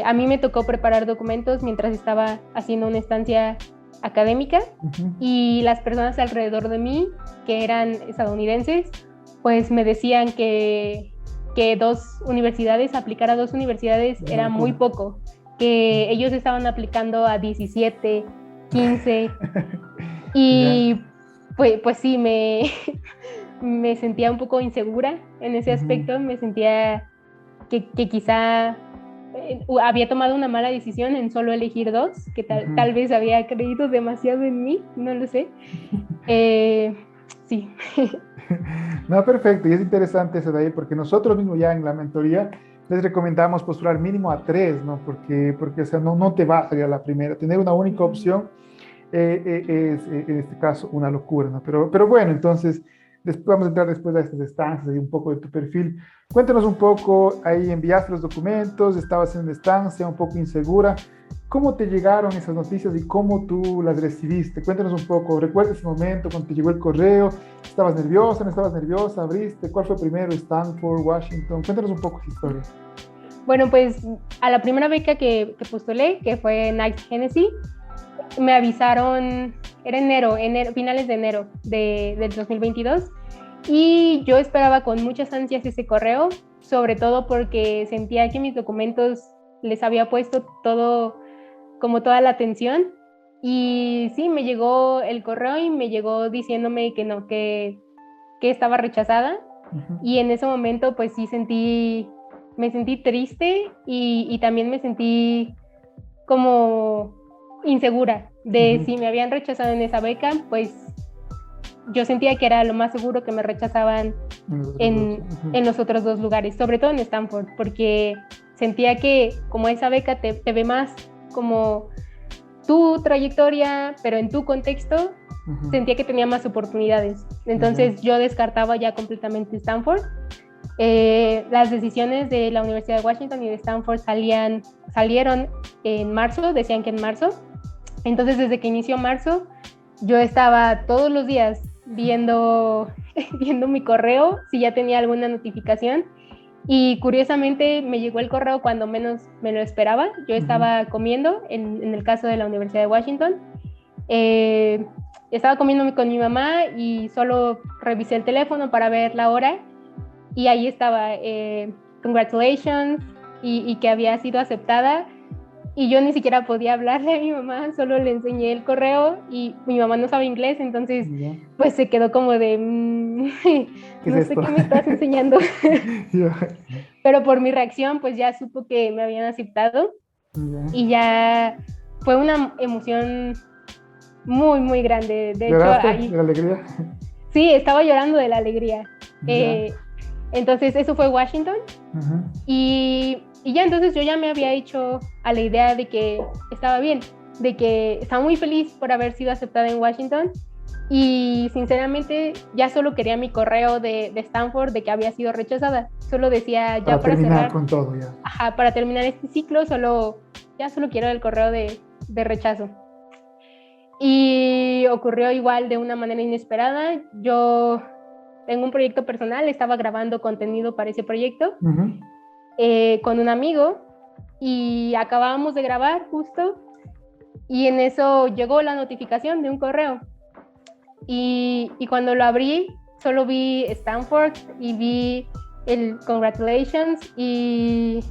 a mí me tocó preparar documentos mientras estaba haciendo una estancia académica y las personas alrededor de mí, que eran estadounidenses, pues me decían que 2 universidades, aplicar a 2 universidades era muy poco, que ellos estaban aplicando a 17, 15 y pues sí, me sentía un poco insegura en ese aspecto, me sentía que quizá había tomado una mala decisión en solo elegir 2, que tal vez había creído demasiado en mí, no lo sé. Sí. No, perfecto, y es interesante eso de ahí, porque nosotros mismos ya en la mentoría les recomendamos postular mínimo a 3, ¿no? Porque o sea, no te va a salir a la primera. Tener una única opción es, en este caso, una locura, ¿no? Pero bueno, entonces, vamos a entrar después a estas estancias y un poco de tu perfil. Cuéntanos un poco, ahí enviaste los documentos, estabas en una estancia un poco insegura. ¿Cómo te llegaron esas noticias y cómo tú las recibiste? Cuéntanos un poco, ¿recuerdas ese momento cuando te llegó el correo? ¿Estabas nerviosa, no estabas nerviosa? ¿Abriste? ¿Cuál fue primero? ¿Stanford, Washington? Cuéntanos un poco esa historia. Bueno, pues a la primera beca que postulé, que fue Knight Hennessy, me avisaron, era enero, finales de enero del 2022, y yo esperaba con muchas ansias ese correo, sobre todo porque sentía que mis documentos les había puesto como toda la atención, y sí, me llegó el correo y me llegó diciéndome que no, que estaba rechazada, y en ese momento pues sí me sentí triste y también me sentí como insegura de si me habían rechazado en esa beca, pues yo sentía que era lo más seguro que me rechazaban en los otros 2 lugares, sobre todo en Stanford, porque sentía que como esa beca te ve más como tu trayectoria, pero en tu contexto, sentía que tenía más oportunidades. Entonces yo descartaba ya completamente Stanford. Las decisiones de la Universidad de Washington y de Stanford salieron en marzo, decían que en marzo. Entonces, desde que inició marzo, yo estaba todos los días viendo mi correo, si ya tenía alguna notificación. Y curiosamente me llegó el correo cuando menos me lo esperaba. Yo estaba comiendo, en el caso de la Universidad de Washington. Estaba comiendo con mi mamá y solo revisé el teléfono para ver la hora. Y ahí estaba, congratulations, y que había sido aceptada. Y yo ni siquiera podía hablarle a mi mamá, solo le enseñé el correo y mi mamá no sabe inglés, entonces pues se quedó como de, no sé qué me estás enseñando. Pero por mi reacción pues ya supo que me habían aceptado y ya fue una emoción muy, muy grande. De hecho, ahí, ¿de la alegría? Sí, estaba llorando de la alegría. Entonces eso fue Washington. Y ya entonces yo ya me había hecho a la idea de que estaba bien, de que estaba muy feliz por haber sido aceptada en Washington y sinceramente ya solo quería mi correo de Stanford de que había sido rechazada. Solo decía ya para terminar cerrar, con todo ya. Ajá, para terminar este ciclo solo quiero el correo de rechazo. Y ocurrió igual de una manera inesperada. Yo tengo un proyecto personal, estaba grabando contenido para ese proyecto con un amigo y acabábamos de grabar justo y en eso llegó la notificación de un correo y cuando lo abrí solo vi Stanford y vi el congratulations y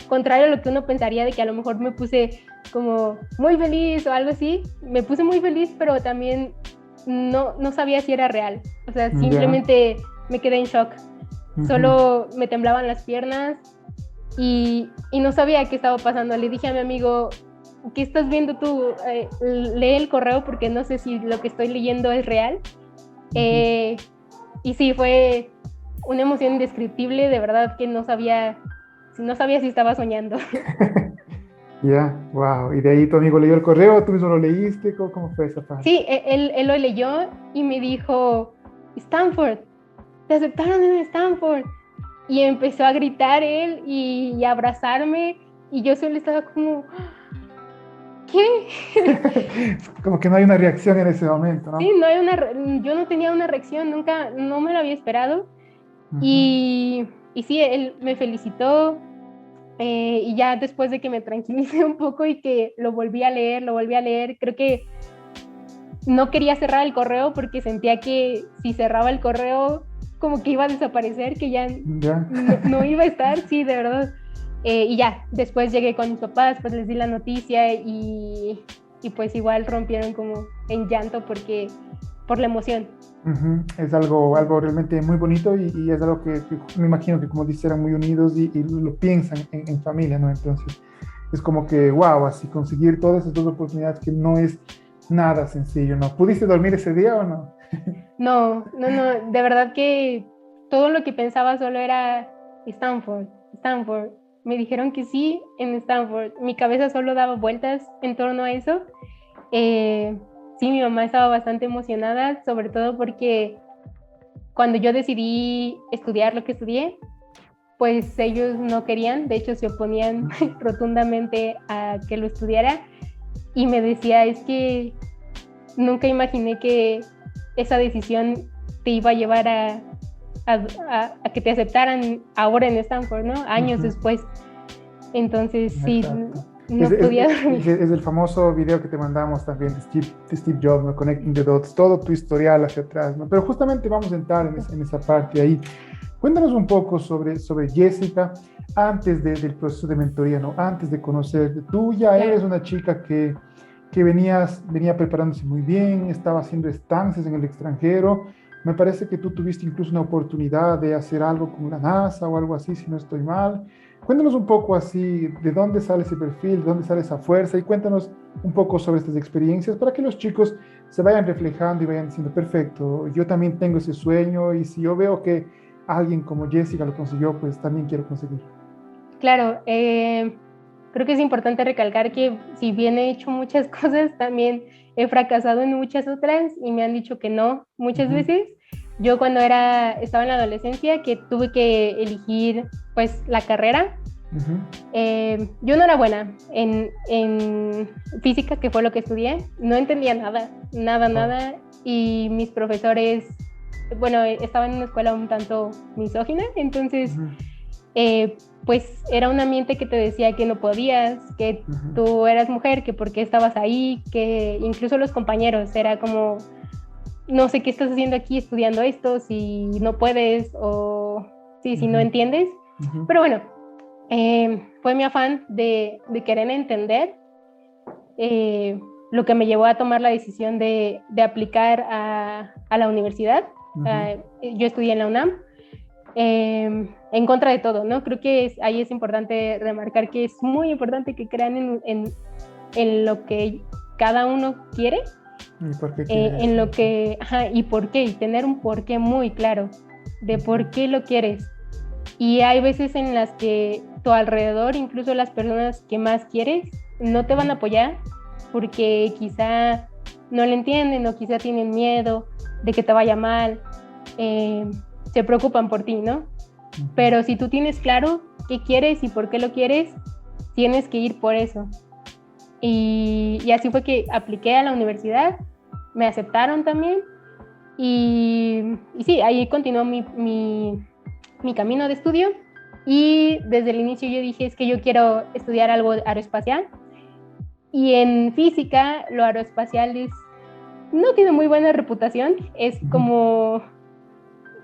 contrario a lo que uno pensaría de que a lo mejor me puse como muy feliz o algo así, me puse muy feliz, pero también no sabía si era real, o sea, simplemente me quedé en shock. Solo me temblaban las piernas y no sabía qué estaba pasando. Le dije a mi amigo, ¿qué estás viendo tú? Lee el correo porque no sé si lo que estoy leyendo es real. Y sí, fue una emoción indescriptible, de verdad que no sabía si estaba soñando. Wow. Y de ahí tu amigo leyó el correo, tú mismo lo leíste, ¿cómo fue esa parte? Sí, él lo leyó y me dijo, Stanford, te aceptaron en Stanford. y empezó a gritar él y a abrazarme, y yo solo estaba como, ¿qué? Como que no hay una reacción en ese momento, ¿no? Sí, yo no tenía una reacción, nunca, no me lo había esperado. Ujú. Y sí, él me felicitó, y ya después de que me tranquilicé un poco y que lo volví a leer, creo que no quería cerrar el correo porque sentía que si cerraba el correo como que iba a desaparecer, que ya Ya. no iba a estar, sí, de verdad. Y ya, después llegué con mis papás, pues les di la noticia y pues igual rompieron como en llanto por la emoción. Ujú. Es algo realmente muy bonito y es algo que me imagino que, como dices, eran muy unidos y lo piensan en familia, ¿no? Entonces, es como que, wow, así conseguir todas esas dos oportunidades que no es nada sencillo, ¿no? ¿Pudiste dormir ese día o no? No, de verdad que todo lo que pensaba solo era Stanford, Stanford. Me dijeron que sí en Stanford. Mi cabeza solo daba vueltas en torno a eso. Eh, sí, mi mamá estaba bastante emocionada, sobre todo porque cuando yo decidí estudiar lo que estudié, pues ellos no querían, de hecho se oponían rotundamente a que lo estudiara, y me decía, es que nunca imaginé que esa decisión te iba a llevar a que te aceptaran ahora en Stanford, ¿no? Años Ujú. después. Entonces, sí, Exacto. no podía dormir. Es el famoso video que te mandamos también de Steve Jobs, ¿no? Connecting the dots, todo tu historial hacia atrás, ¿no? Pero justamente vamos a entrar en esa parte ahí. Cuéntanos un poco sobre Jessica antes del proceso de mentoría, ¿no? Antes de conocerte. Tú ya eres Claro. una chica que venía preparándose muy bien, estaba haciendo estancias en el extranjero. Me parece que tú tuviste incluso una oportunidad de hacer algo con la NASA o algo así, si no estoy mal. Cuéntanos un poco así, de dónde sale ese perfil, de dónde sale esa fuerza y cuéntanos un poco sobre estas experiencias para que los chicos se vayan reflejando y vayan diciendo, perfecto, yo también tengo ese sueño y si yo veo que alguien como Jessica lo consiguió, pues también quiero conseguir. Claro, creo que es importante recalcar que si bien he hecho muchas cosas, también he fracasado en muchas otras y me han dicho que no muchas Ujú, veces. Yo cuando estaba en la adolescencia, que tuve que elegir pues la carrera, ujú, yo no era buena en física, que fue lo que estudié, no entendía nada, wow, nada, y mis profesores, bueno, estaba en una escuela un tanto misógina, entonces ujú, pues era un ambiente que te decía que no podías, que ujú, tú eras mujer, que por qué estabas ahí, que incluso los compañeros era como, no sé qué estás haciendo aquí estudiando esto, si no puedes o sí, si no ujú, entiendes. ujú, Pero bueno, fue mi afán de querer entender, eh, lo que me llevó a tomar la decisión de aplicar a la universidad. ujú. Yo estudié en la UNAM, en contra de todo, ¿no? Creo que ahí es importante remarcar que es muy importante que crean en lo que cada uno quiere, ¿Y por qué quieres? en lo que, ajá, y por qué, y tener un porqué muy claro de Ujú, por qué lo quieres. Y hay veces en las que tu alrededor, incluso las personas que más quieres, no te van a apoyar porque quizá no le entienden o quizá tienen miedo de que te vaya mal, eh, se preocupan por ti, ¿no? ujú, Pero si tú tienes claro qué quieres y por qué lo quieres, tienes que ir por eso. Y así fue que apliqué a la universidad, me aceptaron también y sí, ahí continuó mi camino de estudio, y desde el inicio yo dije, es que yo quiero estudiar algo aeroespacial, y en física lo aeroespacial no tiene muy buena reputación, es ujú, como,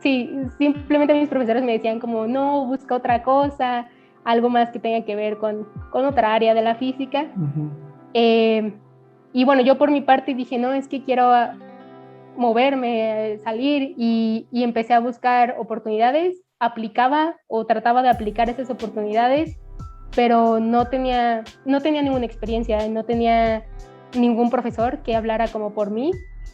sí, simplemente mis profesores me decían como, no, busca otra cosa, algo más que tenga que ver con otra área de la física. ujú. Eh, y bueno, yo por mi parte dije, no, es que quiero moverme, salir, y empecé a buscar oportunidades, aplicaba o trataba de aplicar esas oportunidades, pero no tenía ninguna experiencia, no tenía ningún profesor que hablara como por mí,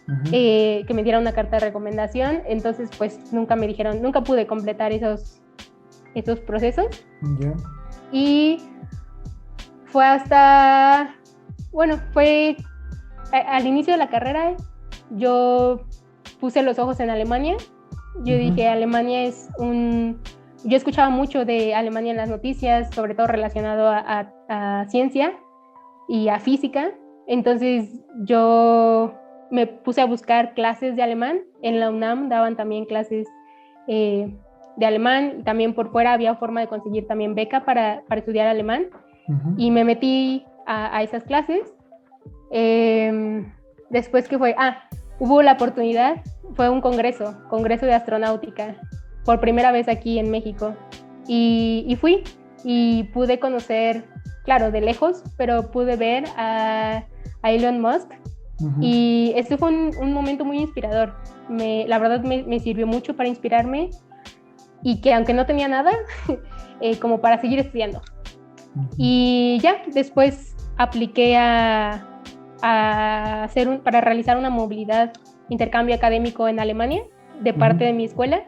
Ujú. que me diera una carta de recomendación, entonces pues nunca me dijeron, nunca pude completar esos procesos, Ya. y fue hasta, bueno, fue al inicio de la carrera, yo puse los ojos en Alemania. Yo Ujú. dije, Alemania es un yo escuchaba mucho de Alemania en las noticias, sobre todo relacionado a ciencia y a física. Entonces yo me puse a buscar clases de alemán. En la UNAM daban también clases de alemán. También por fuera había forma de conseguir también beca para estudiar alemán. Y me metí a esas clases. Después que fue, hubo la oportunidad, fue un congreso de astronáutica, por primera vez aquí en México. Y fui y pude conocer, claro, de lejos, pero pude ver a Elon Musk. Y este fue un momento muy inspirador. La verdad me sirvió mucho para inspirarme y que aunque no tenía nada, como para seguir estudiando. Y ya, después apliqué para realizar una movilidad, intercambio académico en Alemania, de parte de mi escuela.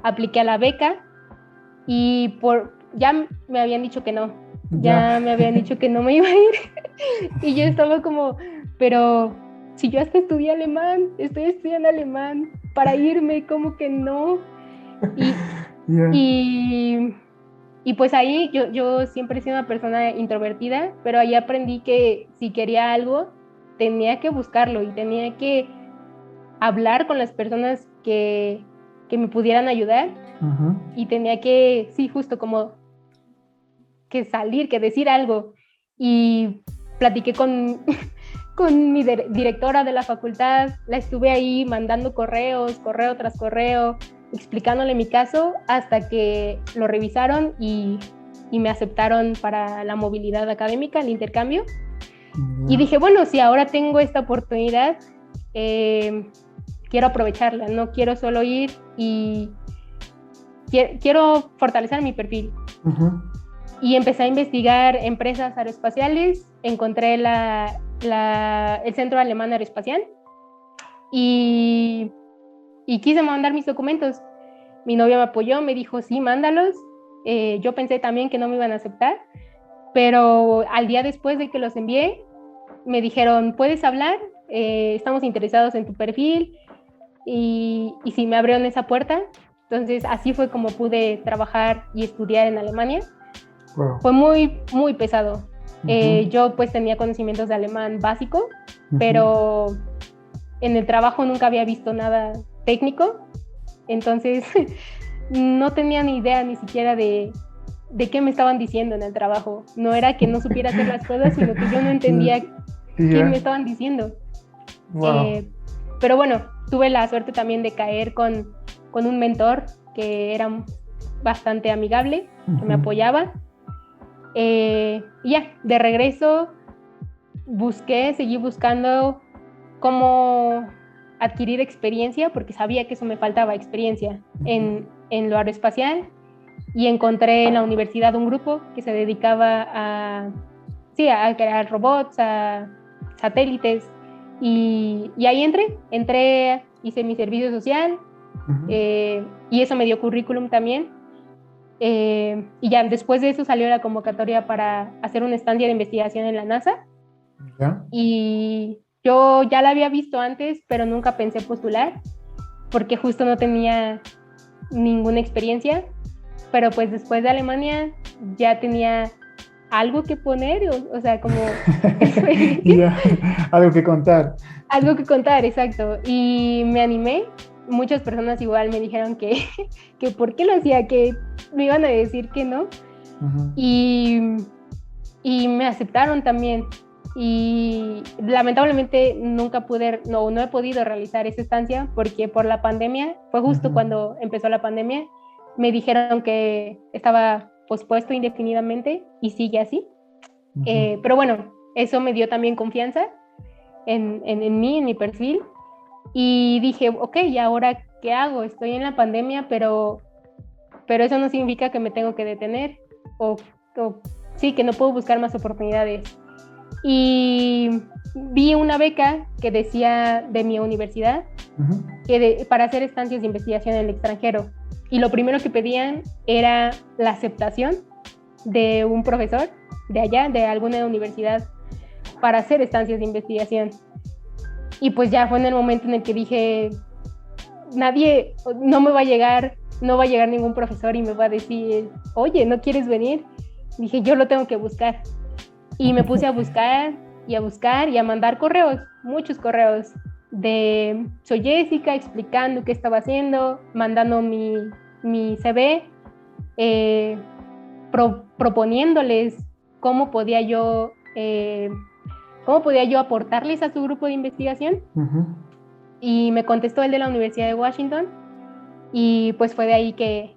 Apliqué a la beca y ya me habían dicho que no. Ya me habían dicho que no me iba a ir. Y yo estaba como, pero si yo hasta estudié alemán, estoy estudiando alemán, para irme, como que no. Y pues ahí yo siempre he sido una persona introvertida, pero ahí aprendí que si quería algo, tenía que buscarlo y tenía que hablar con las personas que me pudieran ayudar. Y tenía que, sí, justo como que salir, que decir algo. Y platiqué con mi directora de la facultad, la estuve ahí mandando correo tras correo, explicándole mi caso hasta que lo revisaron y me aceptaron para la movilidad académica, el intercambio. Y dije, bueno, si ahora tengo esta oportunidad, quiero aprovecharla, no quiero solo ir y quiero fortalecer mi perfil. Y empecé a investigar empresas aeroespaciales, encontré el Centro Alemán Aeroespacial y quise mandar mis documentos. Mi novia me apoyó, me dijo, sí, mándalos. Yo pensé también que no me iban a aceptar, pero al día después de que los envié, me dijeron, ¿puedes hablar? Estamos interesados en tu perfil. Y sí, me abrieron esa puerta. Entonces, así fue como pude trabajar y estudiar en Alemania. Wow. Fue muy, muy pesado. Yo pues tenía conocimientos de alemán básico, pero en el trabajo nunca había visto nada técnico. Entonces, no tenía ni idea ni siquiera de qué me estaban diciendo en el trabajo. No era que no supiera hacer las cosas, sino que yo no entendía qué me estaban diciendo. Wow. Pero bueno, tuve la suerte también de caer con un mentor que era bastante amigable, que me apoyaba. Y ya, de regreso seguí buscando cómo adquirir experiencia, porque sabía que eso me faltaba, experiencia en lo aeroespacial, y encontré en la universidad un grupo que se dedicaba a crear robots, a satélites, y ahí entré, hice mi servicio social, y eso me dio currículum también. Y ya después de eso salió la convocatoria para hacer una estancia de investigación en la NASA. Y yo ya la había visto antes, pero nunca pensé postular porque justo no tenía ninguna experiencia, pero pues después de Alemania ya tenía algo que poner, o sea, como algo que contar. Algo que contar, exacto. Y me animé. Muchas personas igual me dijeron que por qué lo hacía, que me iban a decir que no. Y me aceptaron también. Y lamentablemente no he podido realizar esa estancia porque por la pandemia, fue justo cuando empezó la pandemia, me dijeron que estaba pospuesto indefinidamente y sigue así. Pero bueno, eso me dio también confianza en mí, en mi perfil, y dije, ok, ¿y ahora qué hago? Estoy en la pandemia, pero eso no significa que me tengo que detener o sí, que no puedo buscar más oportunidades. Y vi una beca que decía de mi universidad para hacer estancias de investigación en el extranjero, y lo primero que pedían era la aceptación de un profesor de allá, de alguna universidad, para hacer estancias de investigación. Y pues ya fue en el momento en el que dije, no va a llegar ningún profesor y me va a decir, oye, ¿no quieres venir? Dije, yo lo tengo que buscar. Y me puse a buscar y a mandar correos, muchos correos de soy Jessica, explicando qué estaba haciendo, mandando mi CV, proponiéndoles cómo podía yo aportarles a su grupo de investigación. Uh-huh. Y me contestó el de la Universidad de Washington y pues fue de ahí que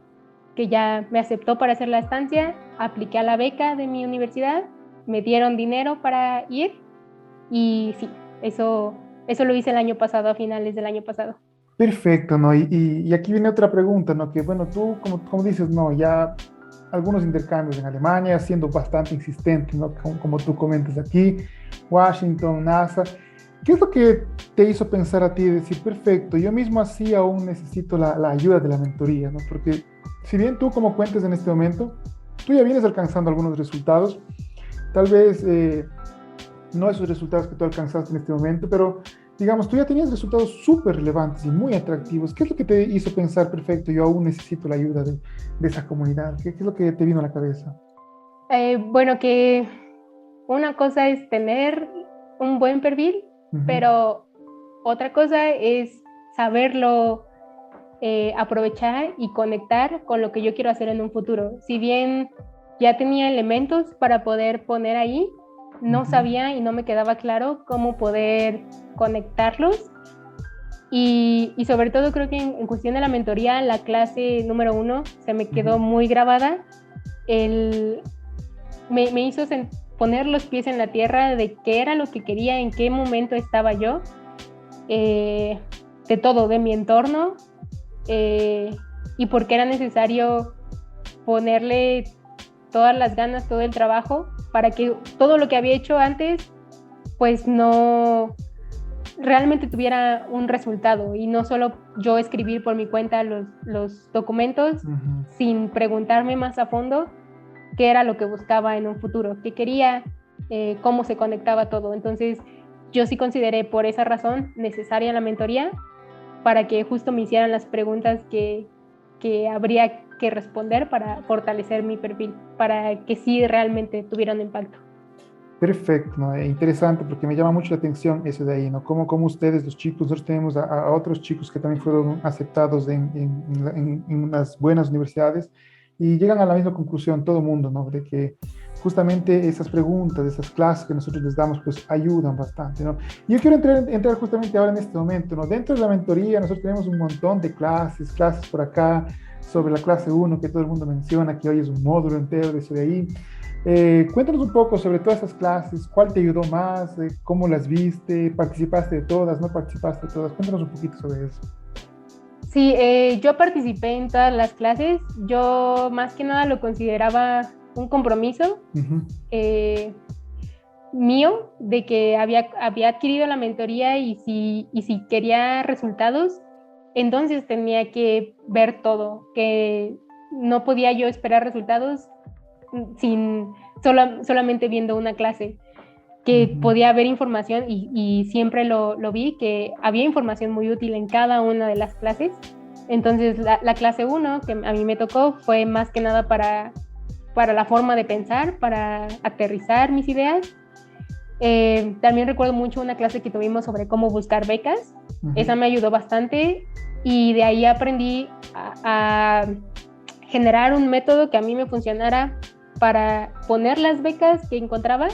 ya me aceptó para hacer la estancia, apliqué a la beca de mi universidad, me dieron dinero para ir y sí, eso lo hice el año pasado, a finales del año pasado. Perfecto, ¿no? Y aquí viene otra pregunta, ¿no? Que bueno, tú, como dices, no, ya algunos intercambios en Alemania, siendo bastante insistente, ¿no? Como tú comentas aquí, Washington, NASA. ¿Qué es lo que te hizo pensar a ti de decir, perfecto, yo mismo así aún necesito la ayuda de la mentoría, ¿no? Porque si bien tú como cuentas en este momento, tú ya vienes alcanzando algunos resultados, tal vez no esos resultados que tú alcanzaste en este momento, pero digamos, tú ya tenías resultados súper relevantes y muy atractivos. ¿Qué es lo que te hizo pensar, perfecto, yo aún necesito la ayuda de esa comunidad? ¿Qué es lo que te vino a la cabeza? Bueno, que una cosa es tener un buen perfil, Uh-huh. pero otra cosa es saberlo aprovechar y conectar con lo que yo quiero hacer en un futuro. Si bien ya tenía elementos para poder poner ahí, no sabía y no me quedaba claro cómo poder conectarlos. Y sobre todo creo que en cuestión de la mentoría, la clase número 1 se me quedó muy grabada. Me hizo poner los pies en la tierra de qué era lo que quería, en qué momento estaba yo, de todo, de mi entorno, y por qué era necesario ponerle todas las ganas, todo el trabajo, para que todo lo que había hecho antes, pues no realmente tuviera un resultado y no solo yo escribir por mi cuenta los documentos sin preguntarme más a fondo qué era lo que buscaba en un futuro, qué quería, cómo se conectaba todo. Entonces, yo sí consideré por esa razón necesaria la mentoría para que justo me hicieran las preguntas que habría que responder para fortalecer mi perfil, para que sí realmente tuviera un impacto. Perfecto, ¿no? Interesante porque me llama mucho la atención eso de ahí, ¿no? Como ustedes, los chicos, nosotros tenemos a otros chicos que también fueron aceptados en unas buenas universidades y llegan a la misma conclusión, todo el mundo, ¿no? De que justamente esas preguntas, esas clases que nosotros les damos, pues ayudan bastante, ¿no? Y yo quiero entrar justamente ahora en este momento, ¿no? Dentro de la mentoría nosotros tenemos un montón de clases por acá, sobre la clase 1 que todo el mundo menciona, que hoy es un módulo entero de eso de ahí. Cuéntanos un poco sobre todas esas clases, cuál te ayudó más, cómo las viste, participaste de todas, no participaste de todas, cuéntanos un poquito sobre eso. Sí, yo participé en todas las clases, yo más que nada lo consideraba un compromiso mío de que había adquirido la mentoría y si quería resultados, entonces tenía que ver todo, que no podía yo esperar resultados solamente viendo una clase, que podía haber información y siempre lo vi, que había información muy útil en cada una de las clases. Entonces la clase 1 que a mí me tocó fue más que nada para la forma de pensar, para aterrizar mis ideas. También recuerdo mucho una clase que tuvimos sobre cómo buscar becas. Esa me ayudó bastante y de ahí aprendí a generar un método que a mí me funcionara para poner las becas que encontraba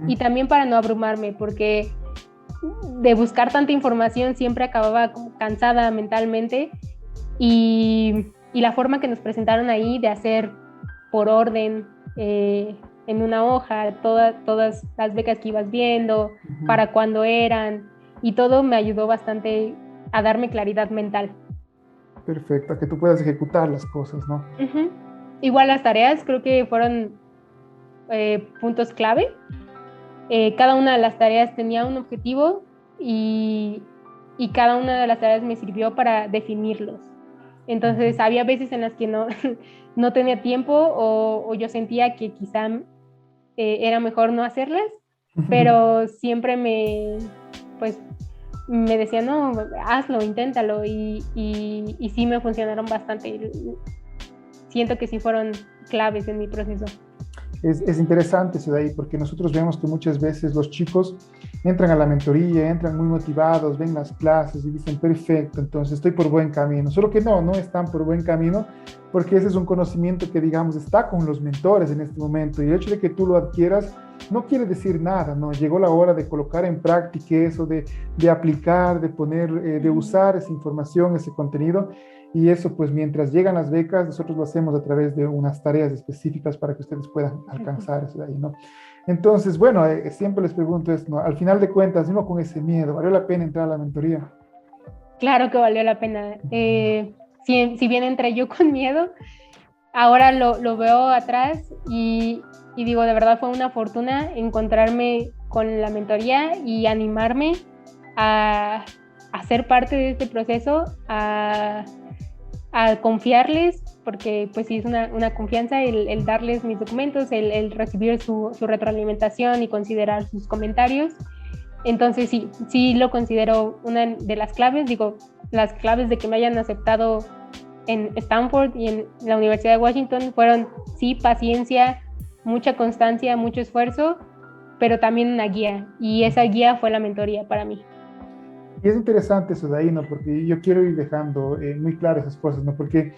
y también para no abrumarme, porque de buscar tanta información siempre acababa como cansada mentalmente y la forma que nos presentaron ahí de hacer por orden en una hoja todas las becas que ibas viendo, para cuándo eran y todo me ayudó bastante a darme claridad mental. Perfecto, a que tú puedas ejecutar las cosas, ¿no? Igual las tareas creo que fueron puntos clave. Cada una de las tareas tenía un objetivo y cada una de las tareas me sirvió para definirlos. Entonces había veces en las que no tenía tiempo o yo sentía que quizá era mejor no hacerlas, pero siempre pues me decían, no, hazlo, inténtalo, y sí me funcionaron bastante. Siento que sí fueron claves en mi proceso. Es interesante eso de ahí, porque nosotros vemos que muchas veces los chicos entran a la mentoría, entran muy motivados, ven las clases y dicen, perfecto, entonces estoy por buen camino. Solo que no están por buen camino, porque ese es un conocimiento que, digamos, está con los mentores en este momento. Y el hecho de que tú lo adquieras no quiere decir nada, ¿no? Llegó la hora de colocar en práctica eso, de aplicar, de poner, de usar esa información, ese contenido. Y eso, pues mientras llegan las becas, nosotros lo hacemos a través de unas tareas específicas para que ustedes puedan alcanzar eso de ahí, ¿no? Entonces, bueno, siempre les pregunto esto, ¿no? Al final de cuentas, uno con ese miedo, ¿valió la pena entrar a la mentoría? Claro que valió la pena. Si bien entré yo con miedo, ahora lo veo atrás y digo, de verdad fue una fortuna encontrarme con la mentoría y animarme a ser parte de este proceso, a confiarles, porque pues sí es una confianza el darles mis documentos, el recibir su retroalimentación y considerar sus comentarios. Entonces sí lo considero una de las claves, digo, las claves de que me hayan aceptado en Stanford y en la Universidad de Washington fueron, sí, paciencia, mucha constancia, mucho esfuerzo, pero también una guía, y esa guía fue la mentoría para mí. Y es interesante eso de ahí, ¿no? Porque yo quiero ir dejando muy claras esas cosas, ¿no? Porque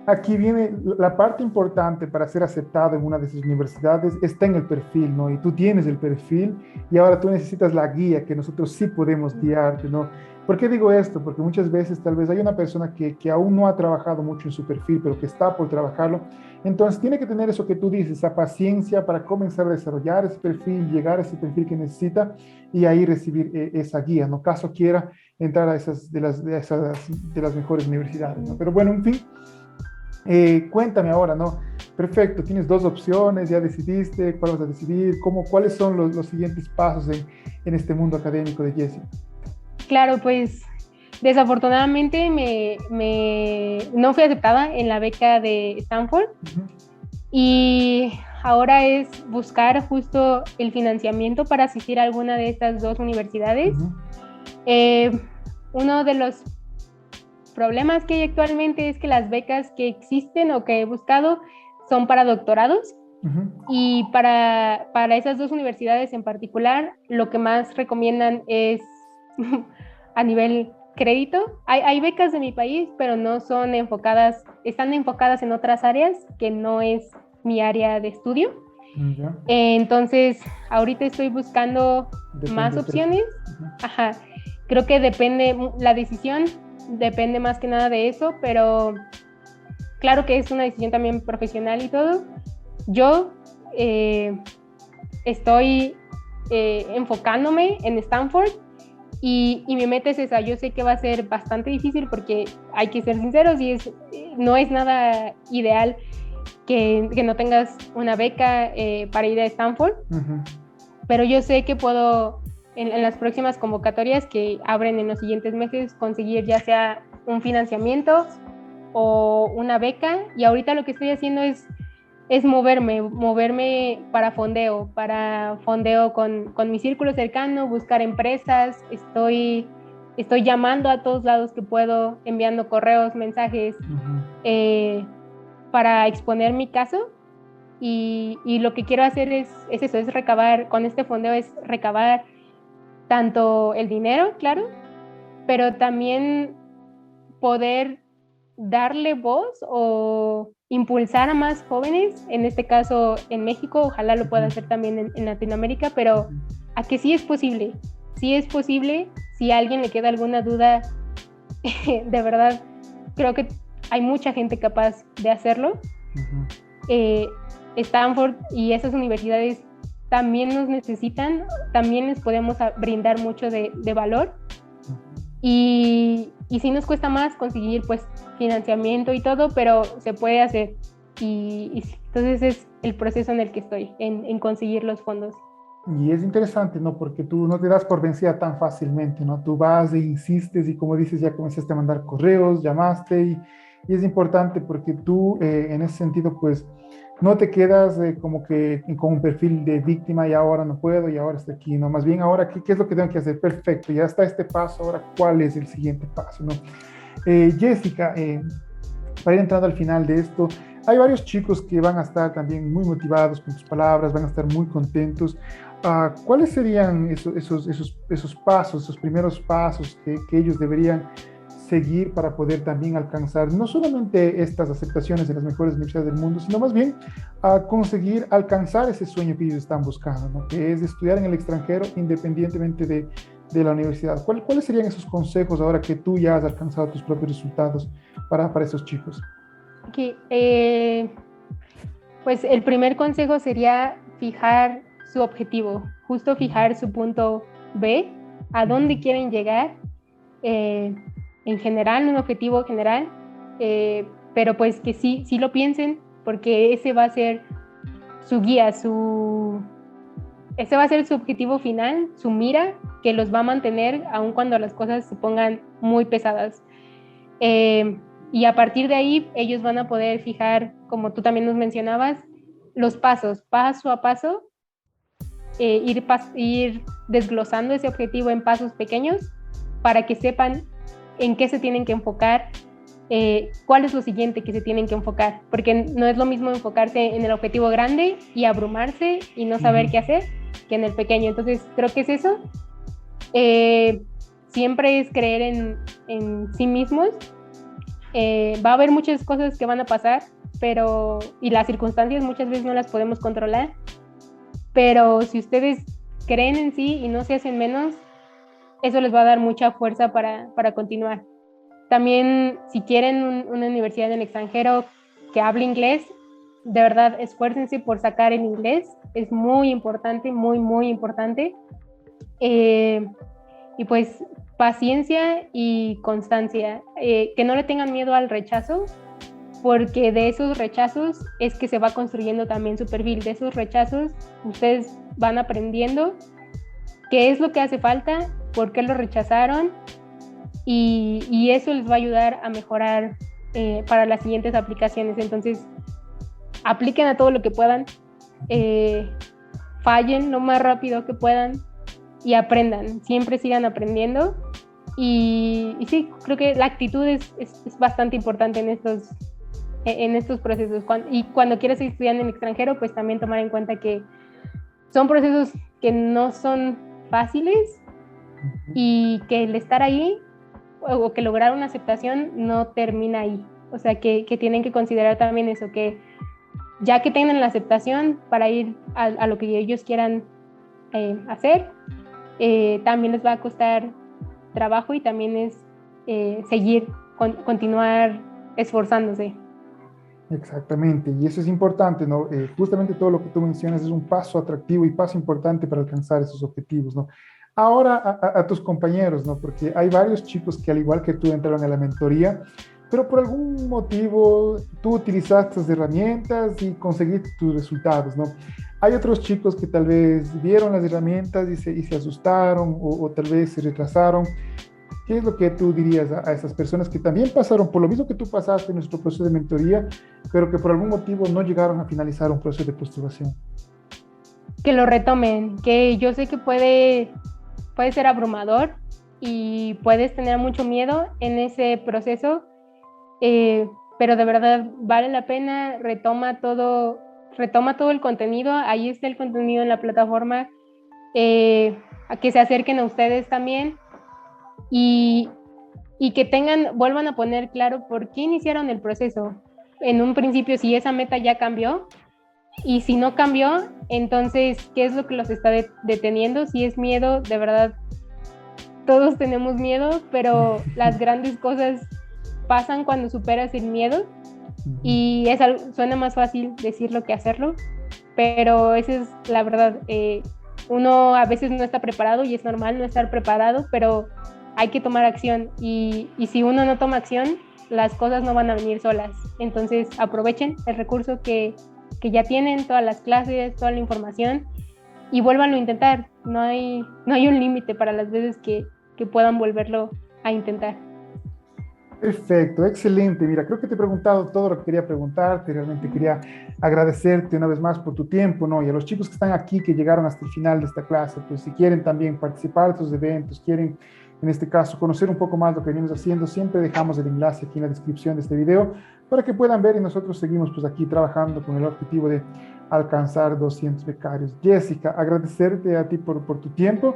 aquí viene la parte importante para ser aceptado en una de esas universidades, está en el perfil, ¿no? Y tú tienes el perfil y ahora tú necesitas la guía que nosotros sí podemos guiarte, ¿no? ¿Por qué digo esto? Porque muchas veces tal vez hay una persona que aún no ha trabajado mucho en su perfil, pero que está por trabajarlo. Entonces tiene que tener eso que tú dices, esa paciencia para comenzar a desarrollar ese perfil, llegar a ese perfil que necesita y ahí recibir esa guía, ¿no? Caso quiera entrar a esas de las mejores universidades, ¿no? Pero bueno, en fin. Cuéntame ahora, ¿no? Perfecto, tienes dos opciones, ya decidiste cuál vas a decidir, cuáles son los siguientes pasos en este mundo académico de Jessie. Claro, pues desafortunadamente no fui aceptada en la beca de Stanford. Uh-huh. Y ahora es buscar justo el financiamiento para asistir a alguna de estas dos universidades. Uh-huh. Uno de los problemas que hay actualmente es que las becas que existen o que he buscado son para doctorados. Uh-huh. Y para esas dos universidades en particular, lo que más recomiendan es a nivel crédito. Hay becas de mi país, pero no son enfocadas, están enfocadas en otras áreas que no es mi área de estudio. Uh-huh. Entonces, ahorita estoy buscando más opciones. Uh-huh. Ajá. Creo que la decisión depende más que nada de eso, pero claro que es una decisión también profesional y todo. Yo estoy enfocándome en Stanford y mi meta es esa. Yo sé que va a ser bastante difícil porque hay que ser sinceros y no es nada ideal que no tengas una beca para ir a Stanford, uh-huh. Pero yo sé que puedo en las próximas convocatorias que abren en los siguientes meses conseguir ya sea un financiamiento o una beca, y ahorita lo que estoy haciendo es moverme para fondeo con mi círculo cercano, buscar empresas, estoy llamando a todos lados que puedo, enviando correos, mensajes, uh-huh. Para exponer mi caso, y lo que quiero hacer es eso, es recabar, con este fondeo es recabar tanto el dinero, claro, pero también poder darle voz o impulsar a más jóvenes, en este caso en México, ojalá lo pueda hacer también en Latinoamérica, pero a que sí es posible, si a alguien le queda alguna duda, de verdad, creo que hay mucha gente capaz de hacerlo. Uh-huh. Stanford y esas universidades también nos necesitan, también les podemos brindar mucho de valor. Y sí nos cuesta más conseguir pues financiamiento y todo, pero se puede hacer. Y entonces es el proceso en el que estoy, en conseguir los fondos. Y es interesante, ¿no? Porque tú no te das por vencida tan fácilmente, ¿no? Tú vas e insistes y como dices, ya comenzaste a mandar correos, llamaste y es importante porque tú en ese sentido pues no te quedas como que con un perfil de víctima y ahora no puedo y ahora estoy aquí, ¿no? Más bien ahora, ¿qué es lo que tengo que hacer? Perfecto, ya está este paso, ahora, ¿cuál es el siguiente paso, no? Jessica, para ir entrando al final de esto, hay varios chicos que van a estar también muy motivados con tus palabras, van a estar muy contentos. ¿Cuáles serían esos pasos, esos primeros pasos que ellos deberían seguir para poder también alcanzar no solamente estas aceptaciones en las mejores universidades del mundo, sino más bien a conseguir alcanzar ese sueño que ellos están buscando, ¿no? Que es estudiar en el extranjero independientemente de la universidad? ¿Cuáles serían esos consejos ahora que tú ya has alcanzado tus propios resultados para esos chicos? Okay. Pues el primer consejo sería fijar su objetivo, justo fijar su punto B, a dónde quieren llegar, en general, un objetivo general, pero pues que sí lo piensen, porque ese va a ser su guía, ese va a ser su objetivo final, su mira, que los va a mantener aun cuando las cosas se pongan muy pesadas. Y a partir de ahí ellos van a poder fijar, como tú también nos mencionabas, los pasos, paso a paso, ir desglosando ese objetivo en pasos pequeños para que sepan en qué se tienen que enfocar, cuál es lo siguiente que se tienen que enfocar, porque no es lo mismo enfocarse en el objetivo grande y abrumarse y no saber qué hacer que en el pequeño. Entonces creo que es eso. Siempre es creer en sí mismos. Va a haber muchas cosas que van a pasar, y las circunstancias muchas veces no las podemos controlar, pero si ustedes creen en sí y no se hacen menos, eso les va a dar mucha fuerza para continuar. También, si quieren una universidad en el extranjero que hable inglés, de verdad, esfuércense por sacar el inglés, es muy importante, muy, muy importante. Y pues paciencia y constancia, que no le tengan miedo al rechazo, porque de esos rechazos es que se va construyendo también su perfil. De esos rechazos ustedes van aprendiendo qué es lo que hace falta, por qué lo rechazaron, y eso les va a ayudar a mejorar para las siguientes aplicaciones. Entonces, apliquen a todo lo que puedan, fallen lo más rápido que puedan y aprendan, siempre sigan aprendiendo. Y sí, creo que la actitud es bastante importante en estos procesos. Y cuando quieres estudiar en el extranjero, pues también tomar en cuenta que son procesos que no son fáciles y que el estar ahí o que lograr una aceptación no termina ahí. O sea, que tienen que considerar también eso, que ya que tengan la aceptación para ir a lo que ellos quieran hacer, también les va a costar trabajo, y también es continuar esforzándose. Exactamente, y eso es importante, ¿no? Justamente todo lo que tú mencionas es un paso atractivo y paso importante para alcanzar esos objetivos, ¿no? Ahora a tus compañeros, ¿no? Porque hay varios chicos que al igual que tú entraron a la mentoría, pero por algún motivo tú utilizaste estas herramientas y conseguiste tus resultados, ¿no? Hay otros chicos que tal vez vieron las herramientas y se asustaron o tal vez se retrasaron. ¿Qué es lo que tú dirías a esas personas que también pasaron por lo mismo que tú pasaste en nuestro proceso de mentoría, pero que por algún motivo no llegaron a finalizar un proceso de postulación? Que lo retomen, que yo sé que puede ser abrumador y puedes tener mucho miedo en ese proceso, pero de verdad vale la pena. Retoma todo el contenido, ahí está el contenido en la plataforma, a que se acerquen a ustedes también, y que vuelvan a poner claro por qué iniciaron el proceso. En un principio, si esa meta ya cambió, y si no cambió, entonces, ¿qué es lo que los está deteniendo? Si es miedo, de verdad, todos tenemos miedo, pero las grandes cosas pasan cuando superas el miedo, y suena más fácil decirlo que hacerlo, pero esa es la verdad. Uno a veces no está preparado, y es normal no estar preparado, pero hay que tomar acción, y si uno no toma acción, las cosas no van a venir solas. Entonces aprovechen el recurso que ya tienen, todas las clases, toda la información, y vuélvanlo a intentar. No hay un límite para las veces que puedan volverlo a intentar. Perfecto, excelente. Mira, creo que te he preguntado todo lo que quería preguntarte. Realmente quería agradecerte una vez más por tu tiempo, ¿no? Y a los chicos que están aquí, que llegaron hasta el final de esta clase, pues si quieren también participar de estos eventos, quieren, en este caso, conocer un poco más lo que venimos haciendo, siempre dejamos el enlace aquí en la descripción de este video para que puedan ver y nosotros seguimos pues aquí trabajando con el objetivo de alcanzar 200 becarios. Jessica, agradecerte a ti por tu tiempo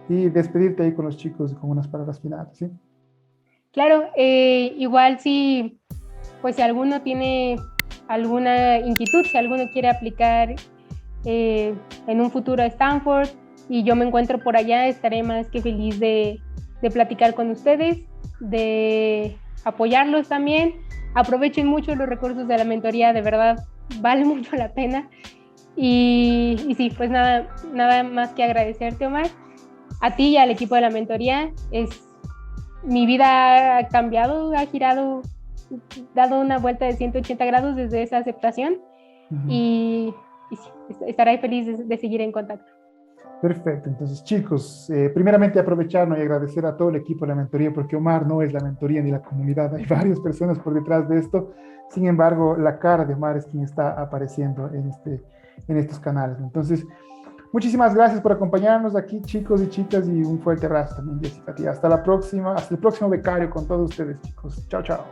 y despedirte ahí con los chicos con unas palabras finales, ¿sí? Claro, igual si, pues si alguno tiene alguna inquietud, si alguno quiere aplicar en un futuro a Stanford y yo me encuentro por allá, estaré más que feliz de platicar con ustedes, de apoyarlos también. Aprovechen mucho los recursos de la mentoría, de verdad, vale mucho la pena. Y sí, pues nada más que agradecerte, Omar, a ti y al equipo de la mentoría. Mi vida ha cambiado, ha girado, dado una vuelta de 180 grados desde esa aceptación Ujú. y, y sí, estaré feliz de seguir en contacto. Perfecto, entonces chicos, primeramente aprovecharnos y agradecer a todo el equipo de la mentoría, porque Omar no es la mentoría ni la comunidad, hay varias personas por detrás de esto. Sin embargo, la cara de Omar es quien está apareciendo en estos canales. Entonces, muchísimas gracias por acompañarnos aquí, chicos y chicas, y un fuerte abrazo también, Jessica. Hasta la próxima, hasta el próximo becario con todos ustedes, chicos. Chao, chao.